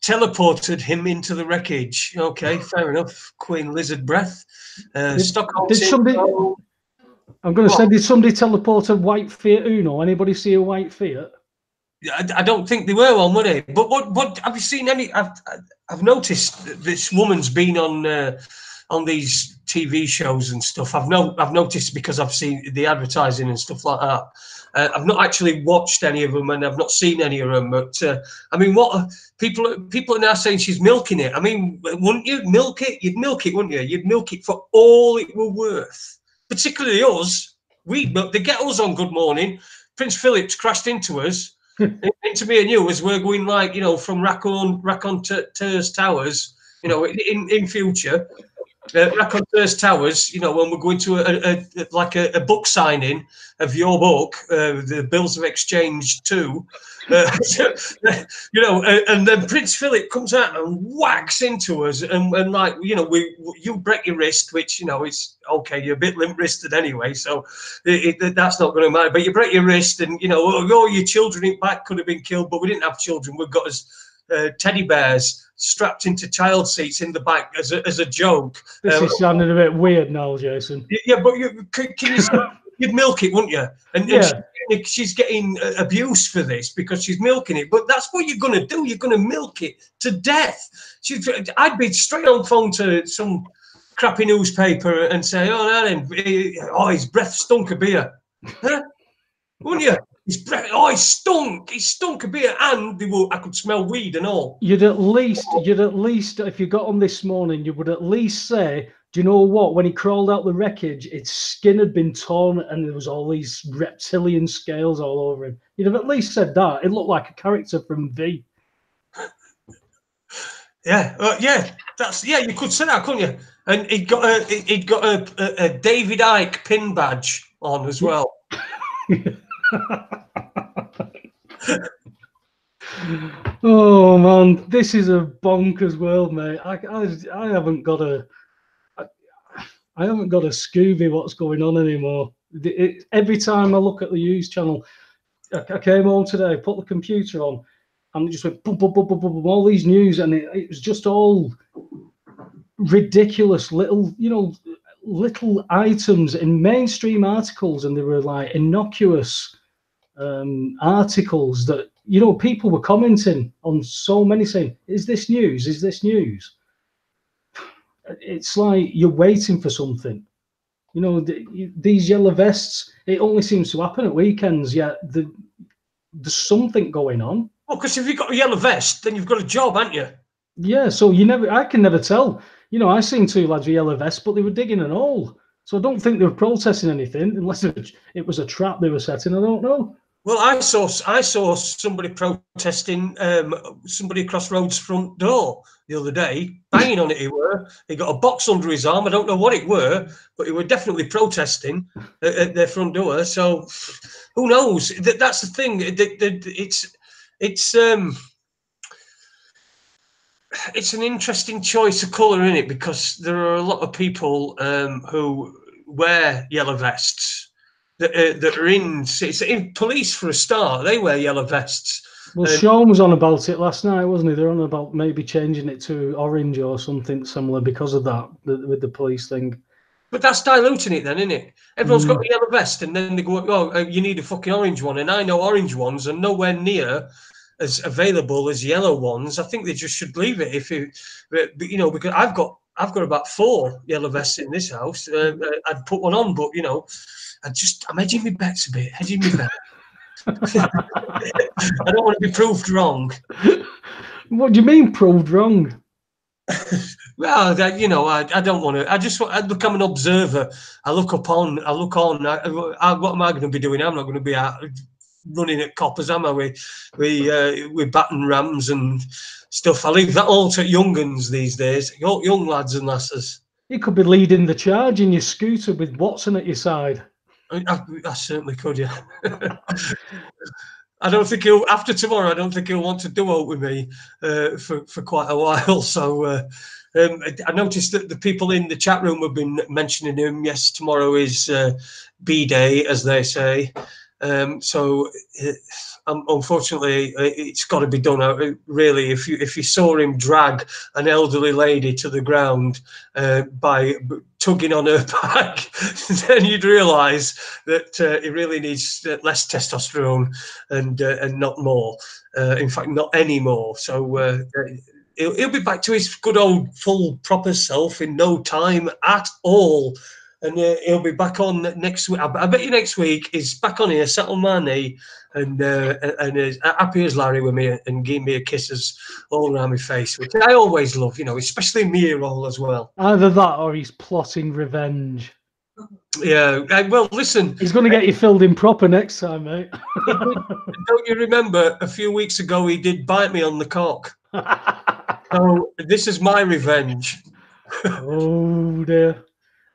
teleported him into the wreckage. Okay, fair enough. Queen Lizard Breath. Stockholm. Did somebody? I'm going to say, did somebody teleport a white Fiat Uno? Anybody see a white Fiat? I don't think they were on, were they? But what have you seen any? I've noticed that this woman's been on these TV shows and stuff. I've noticed because I've seen the advertising and stuff like that. I've not actually watched any of them, and I've not seen any of them. But I mean, what people are now saying she's milking it. I mean, wouldn't you milk it? You'd milk it, wouldn't you? You'd milk it for all it were worth. Particularly us. They get us on Good Morning. Prince Philip's crashed into us. Into me and you as we're going, like, you know, from Raconteurs Towers, you know, in future, Raconteurs Towers, you know, when we're going to a book signing of your book, the Bills of Exchange 2, you know, and then Prince Philip comes out and whacks into us, and like, you know, you break your wrist, which, you know, it's okay, you're a bit limp-wristed anyway, so that's not going to matter, but you break your wrist, and, you know, oh, your children in back could have been killed, but we didn't have children, we've got us teddy bears strapped into child seats in the back as a joke. This is sounding a bit weird now, Jason. Yeah, but can you say, you'd milk it, wouldn't you? And yeah. She's getting abuse for this because she's milking it. But that's what you're going to do. You're going to milk it to death. I'd be straight on phone to some crappy newspaper and say, oh, no, then, his breath stunk of beer. Huh? Wouldn't you? His breath, he stunk of beer, and I could smell weed and all. You'd at least, if you got on this morning, you would at least say, do you know what? When he crawled out the wreckage, its skin had been torn and there was all these reptilian scales all over him. You'd have at least said that. It looked like a character from V. Yeah, you could say that, couldn't you? And he'd got a David Icke pin badge on as well. Oh man, this is a bonkers world, mate. I haven't got a Scooby what's going on anymore. Every time I look at the news channel, I came home today, put the computer on, and it just went boom, boom, boom, boom, boom, all these news, and it was just all ridiculous little, you know, little items in mainstream articles, and they were like innocuous articles that, you know, people were commenting on so many, saying, is this news? Is this news? It's like you're waiting for something. You know, these yellow vests, it only seems to happen at weekends, yet there's something going on. Well, because if you've got a yellow vest, then you've got a job, haven't you? Yeah, so I can never tell. You know, I seen two lads with yellow vests, but they were digging an hole. So I don't think they were protesting anything, unless it was a trap they were setting. I don't know. Well, I saw somebody protesting somebody across Road's front door the other day, banging on it. He got a box under his arm. I don't know what it were, but he were definitely protesting at their front door. So who knows? That's the thing. It's an interesting choice of colour, in it, because there are a lot of people who wear yellow vests. That are in police, for a start. They wear yellow vests. Well, Sean was on about it last night, wasn't he? They're on about maybe changing it to orange or something similar because of that, with the police thing. But that's diluting it then, isn't it? Everyone's got a yellow vest, and then they go, oh, you need a fucking orange one. And I know orange ones are nowhere near as available as yellow ones. I think they just should leave it. Because I've got about 4 yellow vests in this house. I'd put one on, but I'm hedging my bets a bit. I don't want to be proved wrong. What do you mean proved wrong? Well, I don't want to. Look, I'm an observer. I look on. What am I going to be doing? I'm not going to be out running at coppers, am I? With baton rams and stuff. I leave that all to young uns these days. Young lads and lasses. You could be leading the charge in your scooter with Watson at your side. I certainly could, yeah. I don't think after tomorrow, I don't think he'll want to duo with me for quite a while. So I noticed that the people in the chat room have been mentioning him. Yes, tomorrow is B-Day, as they say. So unfortunately, it's got to be done. Really, if you saw him drag an elderly lady to the ground by tugging on her back, then you'd realise that he really needs less testosterone and not more. In fact, not any more. So he'll be back to his good old full proper self in no time at all. And he'll be back on next week. I bet you next week he's back on here, sat on my knee, and as happy as Larry with me, and give me a kisses all around my face, which I always love, especially in my ear roll as well. Either that or he's plotting revenge. Yeah, well, listen. He's going to get you filled in proper next time, mate. Don't you remember a few weeks ago he did bite me on the cock? So this is my revenge. Oh dear.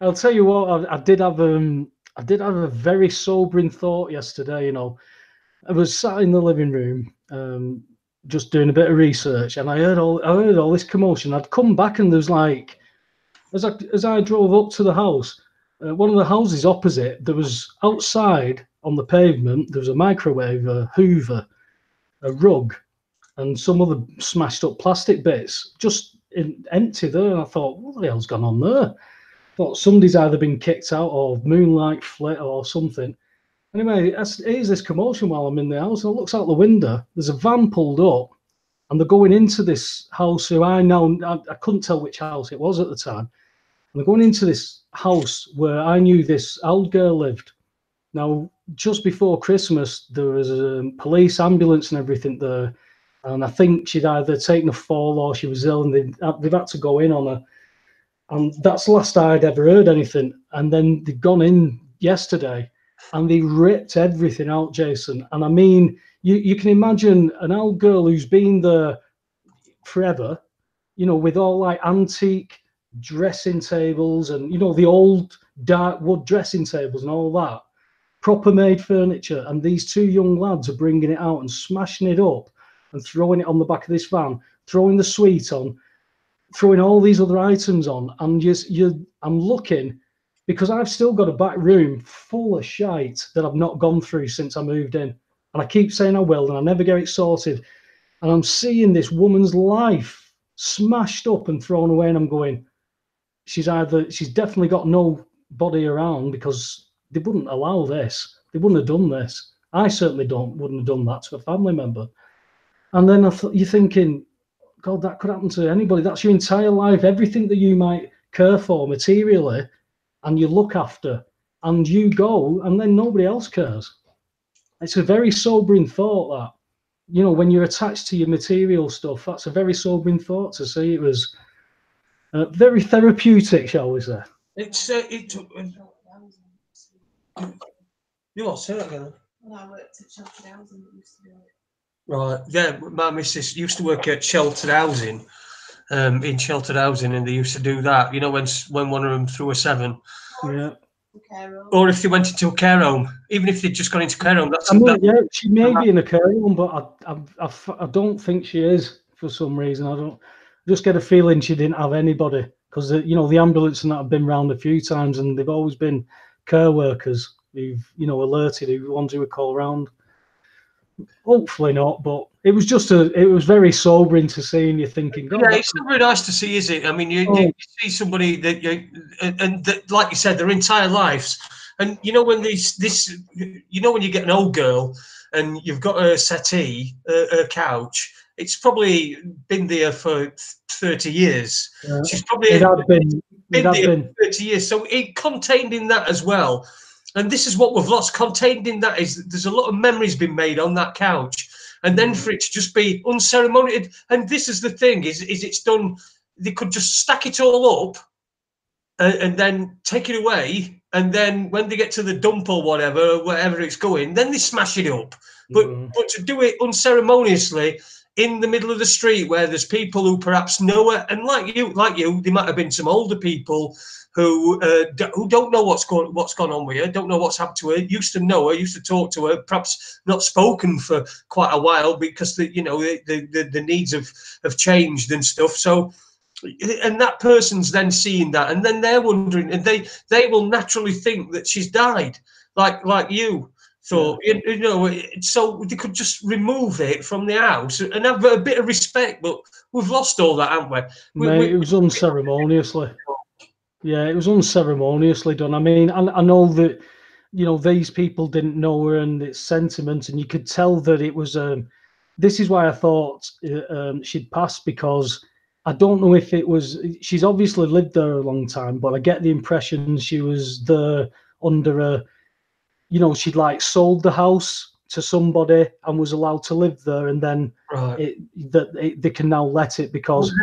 I'll tell you what, I did have a very sobering thought yesterday. I was sat in the living room, just doing a bit of research, and I heard all this commotion. I'd come back, and there's like, as I drove up to the house, one of the houses opposite, there was outside on the pavement, there was a microwave, a Hoover, a rug, and some other smashed up plastic bits, just empty there. And I thought, what the hell's gone on there? Thought somebody's either been kicked out or moonlight flit or something. Anyway, here's this commotion while I'm in the house. And I looks out the window. There's a van pulled up, and they're going into this house. Who I couldn't tell which house it was at the time. And they're going into this house where I knew this old girl lived. Now, just before Christmas, there was a police ambulance and everything there. And I think she'd either taken a fall or she was ill, and they've had to go in on her. And that's the last I'd ever heard anything. And then they'd gone in yesterday and they ripped everything out, Jason. And I mean, you can imagine an old girl who's been there forever, with all like antique dressing tables and, the old dark wood dressing tables and all that, proper made furniture. And these two young lads are bringing it out and smashing it up and throwing it on the back of this van, throwing the suite on, throwing all these other items on, and I'm looking, because I've still got a back room full of shite that I've not gone through since I moved in, and I keep saying I will, and I never get it sorted, and I'm seeing this woman's life smashed up and thrown away, and I'm going, she's definitely got nobody around, because they wouldn't allow this. They wouldn't have done this. I certainly wouldn't have done that to a family member. And then you're thinking, God, that could happen to anybody. That's your entire life. Everything that you might care for materially and you look after, and you go, and then nobody else cares. It's a very sobering thought, that, you know, when you're attached to your material stuff, that's a very sobering thought to see. It was very therapeutic, shall we say. It's you all say that again. Well, I worked at sheltered housing that used to do it. Right, yeah, my missus used to work at sheltered housing, in sheltered housing, and they used to do that, you know, when one of them threw a 7. Yeah. Or if they went into a care home, even if they'd just gone into care home, that's yeah, she may be in a care home, but I don't think she is for some reason. I just get a feeling she didn't have anybody, because you know, the ambulance and that have been round a few times, and they've always been care workers who've, you know, alerted, who ones who would call round. Hopefully not, but it was just it was very sobering to see, and you're thinking, God, yeah, it's not very nice to see, is it? I mean, you see somebody that and that, like you said, their entire lives, and you know, when you know, when you get an old girl and you've got a settee, a couch, it's probably been there for 30 years. Yeah. She's probably it had been there for 30 years, so it contained in that as well. And this is what we've lost. Contained in that is there's a lot of memories been made on that couch, and then for it to just be unceremonious. And this is the thing: is it's done. They could just stack it all up, and then take it away. And then when they get to the dump or wherever it's going, then they smash it up. But to do it unceremoniously in the middle of the street where there's people who perhaps know her, and like you, there might have been some older people who don't know what's gone on with her, don't know what's happened to her, used to know her, used to talk to her, perhaps not spoken for quite a while because the needs have changed and stuff. So, and that person's then seeing that, and then they're wondering, and they will naturally think that she's died, like you. So you know, so they could just remove it from the house and have a bit of respect. But we've lost all that, haven't we? Mate, it was unceremoniously. Yeah, it was unceremoniously done. I mean, I know that, you know, these people didn't know her and its sentiment, and you could tell that it was. This is why I thought she'd passed, because I don't know if it was. She's obviously lived there a long time, but I get the impression she was there under a. You know, she'd like sold the house to somebody and was allowed to live there, and then they can now let it because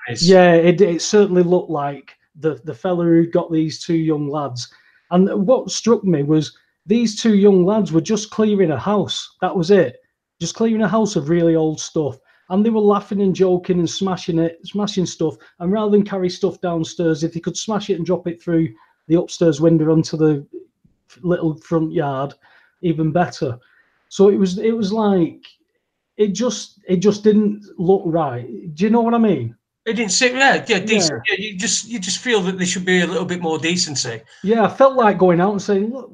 it certainly looked like the fella who got these 2 young lads. And what struck me was these 2 young lads were just clearing a house. That was it, just clearing a house of really old stuff. And they were laughing and joking and smashing stuff. And rather than carry stuff downstairs, if they could smash it and drop it through the upstairs window onto the little front yard, even better. So it was like it just didn't look right. Do you know what I mean? It didn't sit decent. Yeah, you just feel that there should be a little bit more decency. Yeah, I felt like going out and saying, look,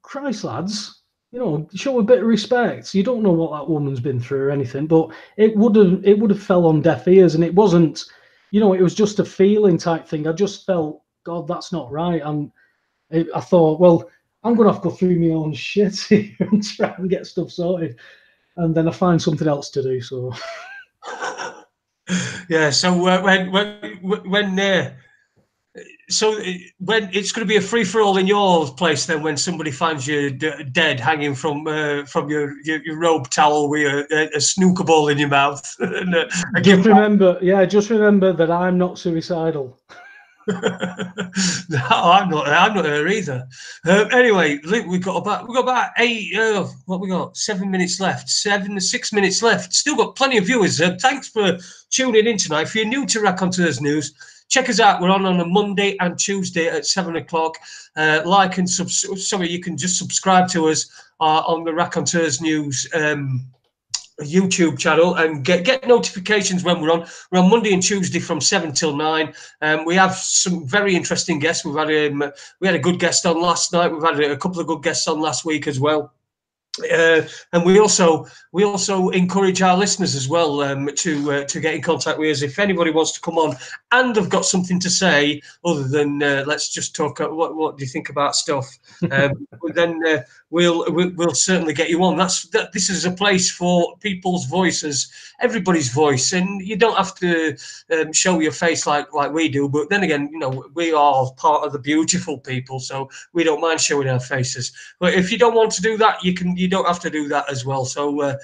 Christ, lads, you know, show a bit of respect. You don't know what that woman's been through or anything, but it would have fell on deaf ears, and it wasn't, you know, it was just a feeling type thing. I just felt, God, that's not right. And I thought, well, I'm going to have to go through my own shit here and try and get stuff sorted. And then I find something else to do. So, yeah. So when it's going to be a free for all in your place, then when somebody finds you dead hanging from your robe towel with a snooker ball in your mouth. And, just remember that I'm not suicidal. No, I'm not her either. Anyway, we've got about 8. What we got? 7 minutes left. 6 minutes left. Still got plenty of viewers. Thanks for tuning in tonight. If you're new to Raconteurs News, check us out. We're on a Monday and Tuesday at 7 o'clock. Like and you can just subscribe to us on the Raconteurs News YouTube channel and get notifications when we're on. We're on Monday and Tuesday from 7 till 9. We have some very interesting guests. We had a good guest on last night. We've had a couple of good guests on last week as well. And we also encourage our listeners as well to get in contact with us if anybody wants to come on and have got something to say other than let's just talk. What do you think about stuff? Then we'll certainly get you on. This is a place for people's voices, everybody's voice, and you don't have to show your face like we do. But then again, we are part of the beautiful people, so we don't mind showing our faces. But if you don't want to do that, you don't have to do that as well. So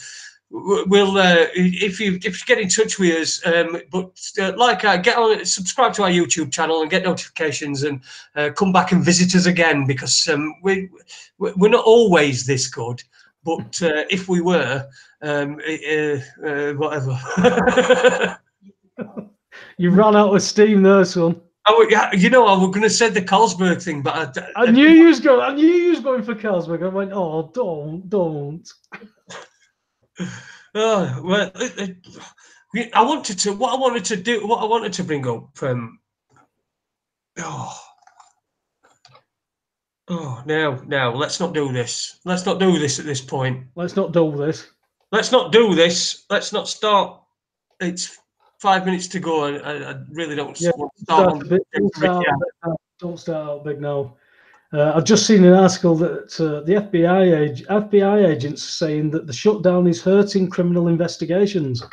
we'll if you get in touch with us, get on, subscribe to our YouTube channel and get notifications, and come back and visit us again, because we're not always this good, but if we were, whatever. You ran out of steam there, son. Yeah, I was going to say the Carlsberg thing, but I knew you was going for Carlsberg. I went, oh, don't. Oh well, I wanted to bring up. Now, let's not do this. Let's not do this at this point. Let's not do this. Let's not do this. Let's not start. It's 5 minutes to go, and I really don't want to start. Don't start out big now. I've just seen an article that the FBI agents are saying that the shutdown is hurting criminal investigations.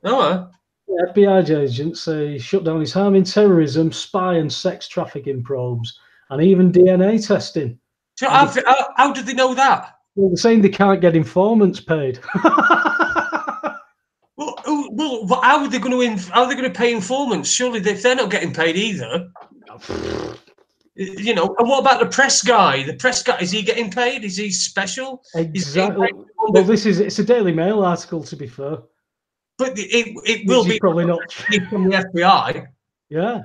Oh. The FBI agents say shutdown is harming terrorism, spy and sex trafficking probes, and even DNA testing. So how did they know that? Well, they're saying they can't get informants paid. Well, how are they going to pay informants? Surely, if they're not getting paid either. And what about the press guy? The press guy, is he getting paid? Is he special? Exactly. Well, it's a Daily Mail article, to be fair. But it will be probably not from the FBI. Yeah.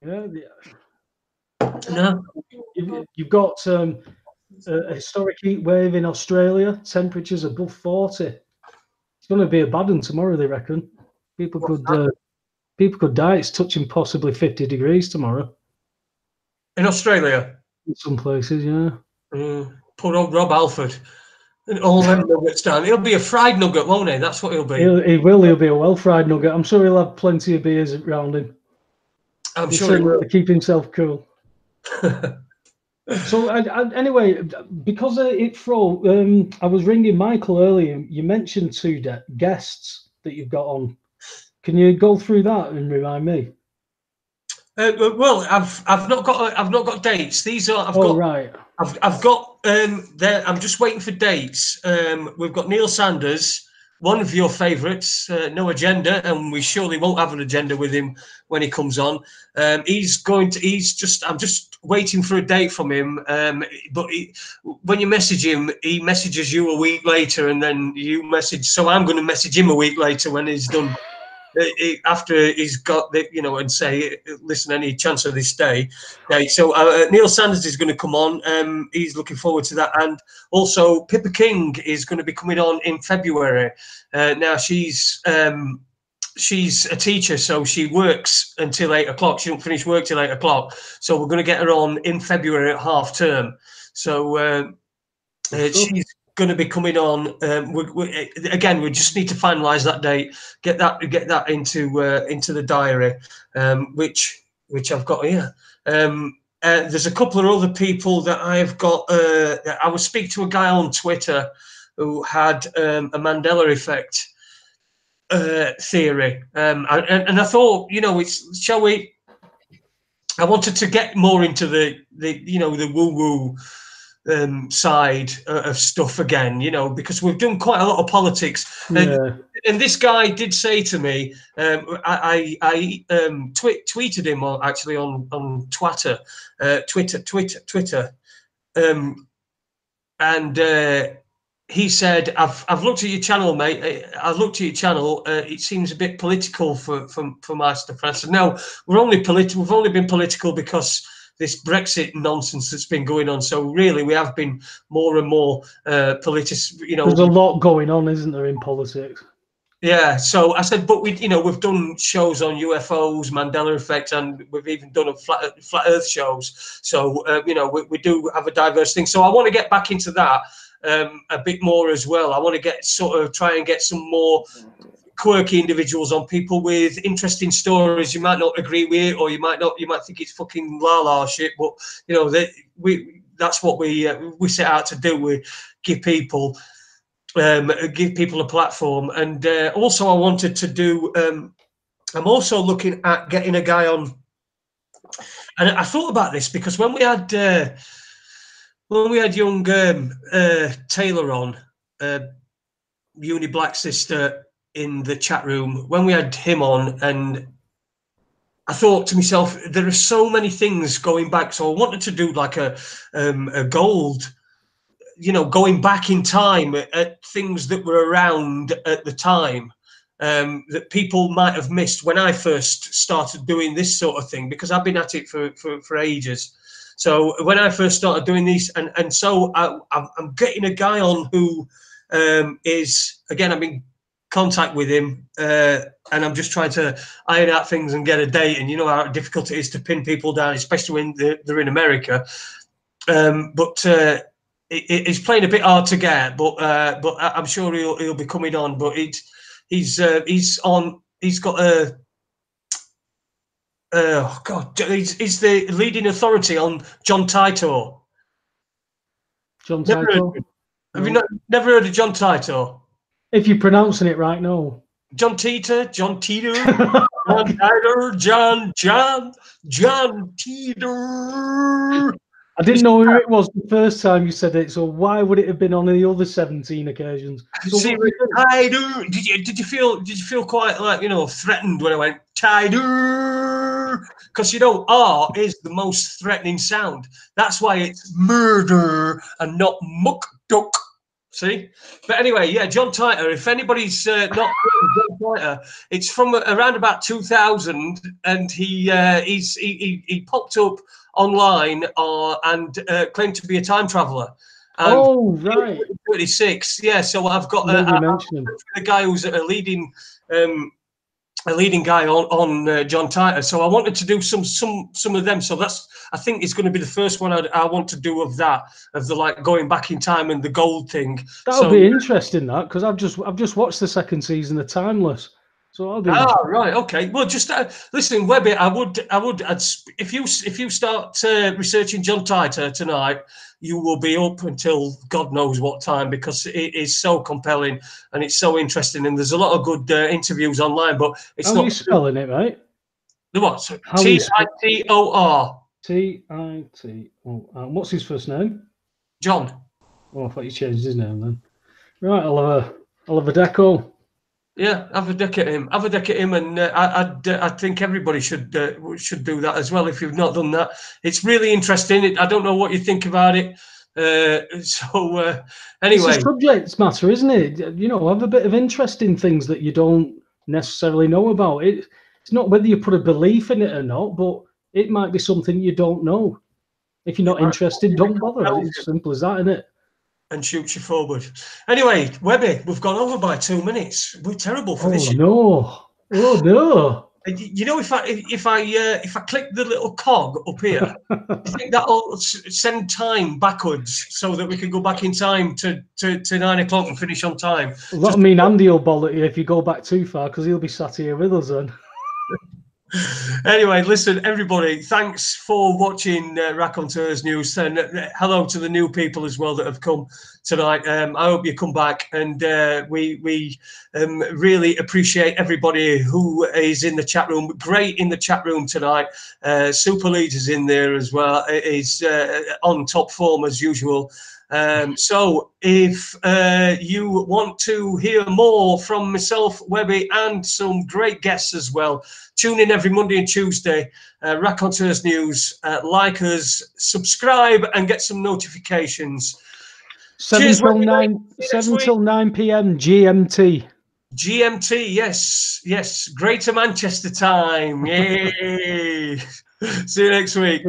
No. You've got a historic heat wave in Australia. Temperatures above 40. It's going to be a bad one tomorrow, they reckon. People could die. It's touching possibly 50 degrees tomorrow. In Australia? In some places, yeah. Poor old Rob Alford. And all them nuggets down. He'll be a fried nugget, won't he? That's what he'll be. He'll be a well-fried nugget. I'm sure he'll have plenty of beers around him. I'm sure he will. To keep himself cool. So anyway, because I was ringing Michael earlier. You mentioned 2 guests that you've got on. Can you go through that and remind me? Well, I've not got dates. These are right. I've got I'm just waiting for dates. We've got Neil Sanders, one of your favourites, no agenda, and we surely won't have an agenda with him when he comes on. I'm just waiting for a date from him. But when you message him, he messages you a week later, and then you message. So I'm going to message him a week later when he's done. After he's got the, and say, listen, any chance of this day. Okay, so Neil Sanders is going to come on. He's looking forward to that. And also Pippa King is going to be coming on in February. Now she's a teacher, so she works until 8 o'clock. She don't finish work till 8 o'clock. So we're going to get her on in February at half term. So she's going to be coming on. We just need to finalise that date, get that into the diary, which I've got here. There's a couple of other people that I've got. I was speaking to a guy on Twitter who had a Mandela effect theory, and I thought, shall we? I wanted to get more into the woo-woo side of stuff again, because we've done quite a lot of politics. Yeah. And this guy did say to me, I tweeted him on Twitter, and he said, I've looked at your channel, mate. I've looked at your channel. It seems a bit political for my stuff. And I said, no, we've only been political because this Brexit nonsense that's been going on. So really, we have been more and more political. There's a lot going on, isn't there, in politics? Yeah, so I said, but we've done shows on UFOs, Mandela effect, and we've even done a flat Earth shows. So we do have a diverse thing. So I want to get back into that a bit more as well. I want to try and get some more quirky individuals on, people with interesting stories. You might not agree with it, or you might think it's fucking la shit, but that's what we set out to do. We give people a platform. And also I wanted to do I'm also looking at getting a guy on, and I thought about this because when we had young Taylor on, Uni Black Sister, in the chat room, when we had him on, and I thought to myself, there are so many things going back. So I wanted to do like a gold, going back in time at things that were around at the time, that people might have missed when I first started doing this sort of thing, because I've been at it for ages. So when I first started doing these, and so I'm getting a guy on who is, again, I'm in contact with him, and I'm just trying to iron out things and get a date. And you know how difficult it is to pin people down, especially when they're in America. But it's playing a bit hard to get. But I'm sure he'll be coming on. But he's on. He's got a. Oh God! He's the leading authority on John Titor. John Titor. Have you never heard of John Titor? If you're pronouncing it right, no. John Teeter, John Titor, John Teeter. I didn't know who it was the first time you said it, so why would it have been on the other 17 occasions? So see, Titor, did you feel quite like, threatened when I went Titor? Because R is the most threatening sound. That's why it's murder and not muck duck. See, but anyway, yeah, John Titor. If anybody's not heard of John Titor, it's from around about 2000, and he popped up online and claimed to be a time traveler. And right. 36, yeah. So I've got a guy who's a leading guy on John Titor. So I wanted to do some of them. So I think it's going to be the first one I want to do of the like going back in time and the gold thing. That'll be interesting, that, because I've just watched the second season of Timeless. So I'll be right, okay. Well, just listen, Webby. I'd if you start researching John Titor tonight, you will be up until God knows what time, because it is so compelling and it's so interesting, and there's a lot of good interviews online. But it's not. How are you spelling it, right? The what? Titor. Titor. What's his first name? John. Oh, I thought you changed his name then. Right, I'll have a deco. Yeah, have a deck at him. And I think everybody should do that as well. If you've not done that, it's really interesting. I don't know what you think about it. Anyway, it's a subject matter, isn't it? Have a bit of interest in things that you don't necessarily know about. It's not whether you put a belief in it or not, but it might be something you don't know. If you're not interested, don't bother. It's as simple as that, isn't it? And shoot you forward. Anyway, Webby, we've gone over by 2 minutes. We're terrible for this. Oh no! If I click the little cog up here, I think that'll send time backwards so that we can go back in time to 9 o'clock and finish on time. Well, that'll mean Andy will boll at you if you go back too far, because he'll be sat here with us then. Anyway, listen, everybody, thanks for watching Raconteurs News, and hello to the new people as well that have come tonight. I hope you come back, and we really appreciate everybody who is in the chat room. Great in the chat room tonight. Super Leaders in there as well. Is on top form as usual. So if you want to hear more from myself, Webby, and some great guests as well, tune in every Monday and Tuesday. Raconteurs News. Like us, subscribe, and get some notifications. 7 till 9 p.m. GMT. GMT, yes. Greater Manchester time. Yay! See you next week.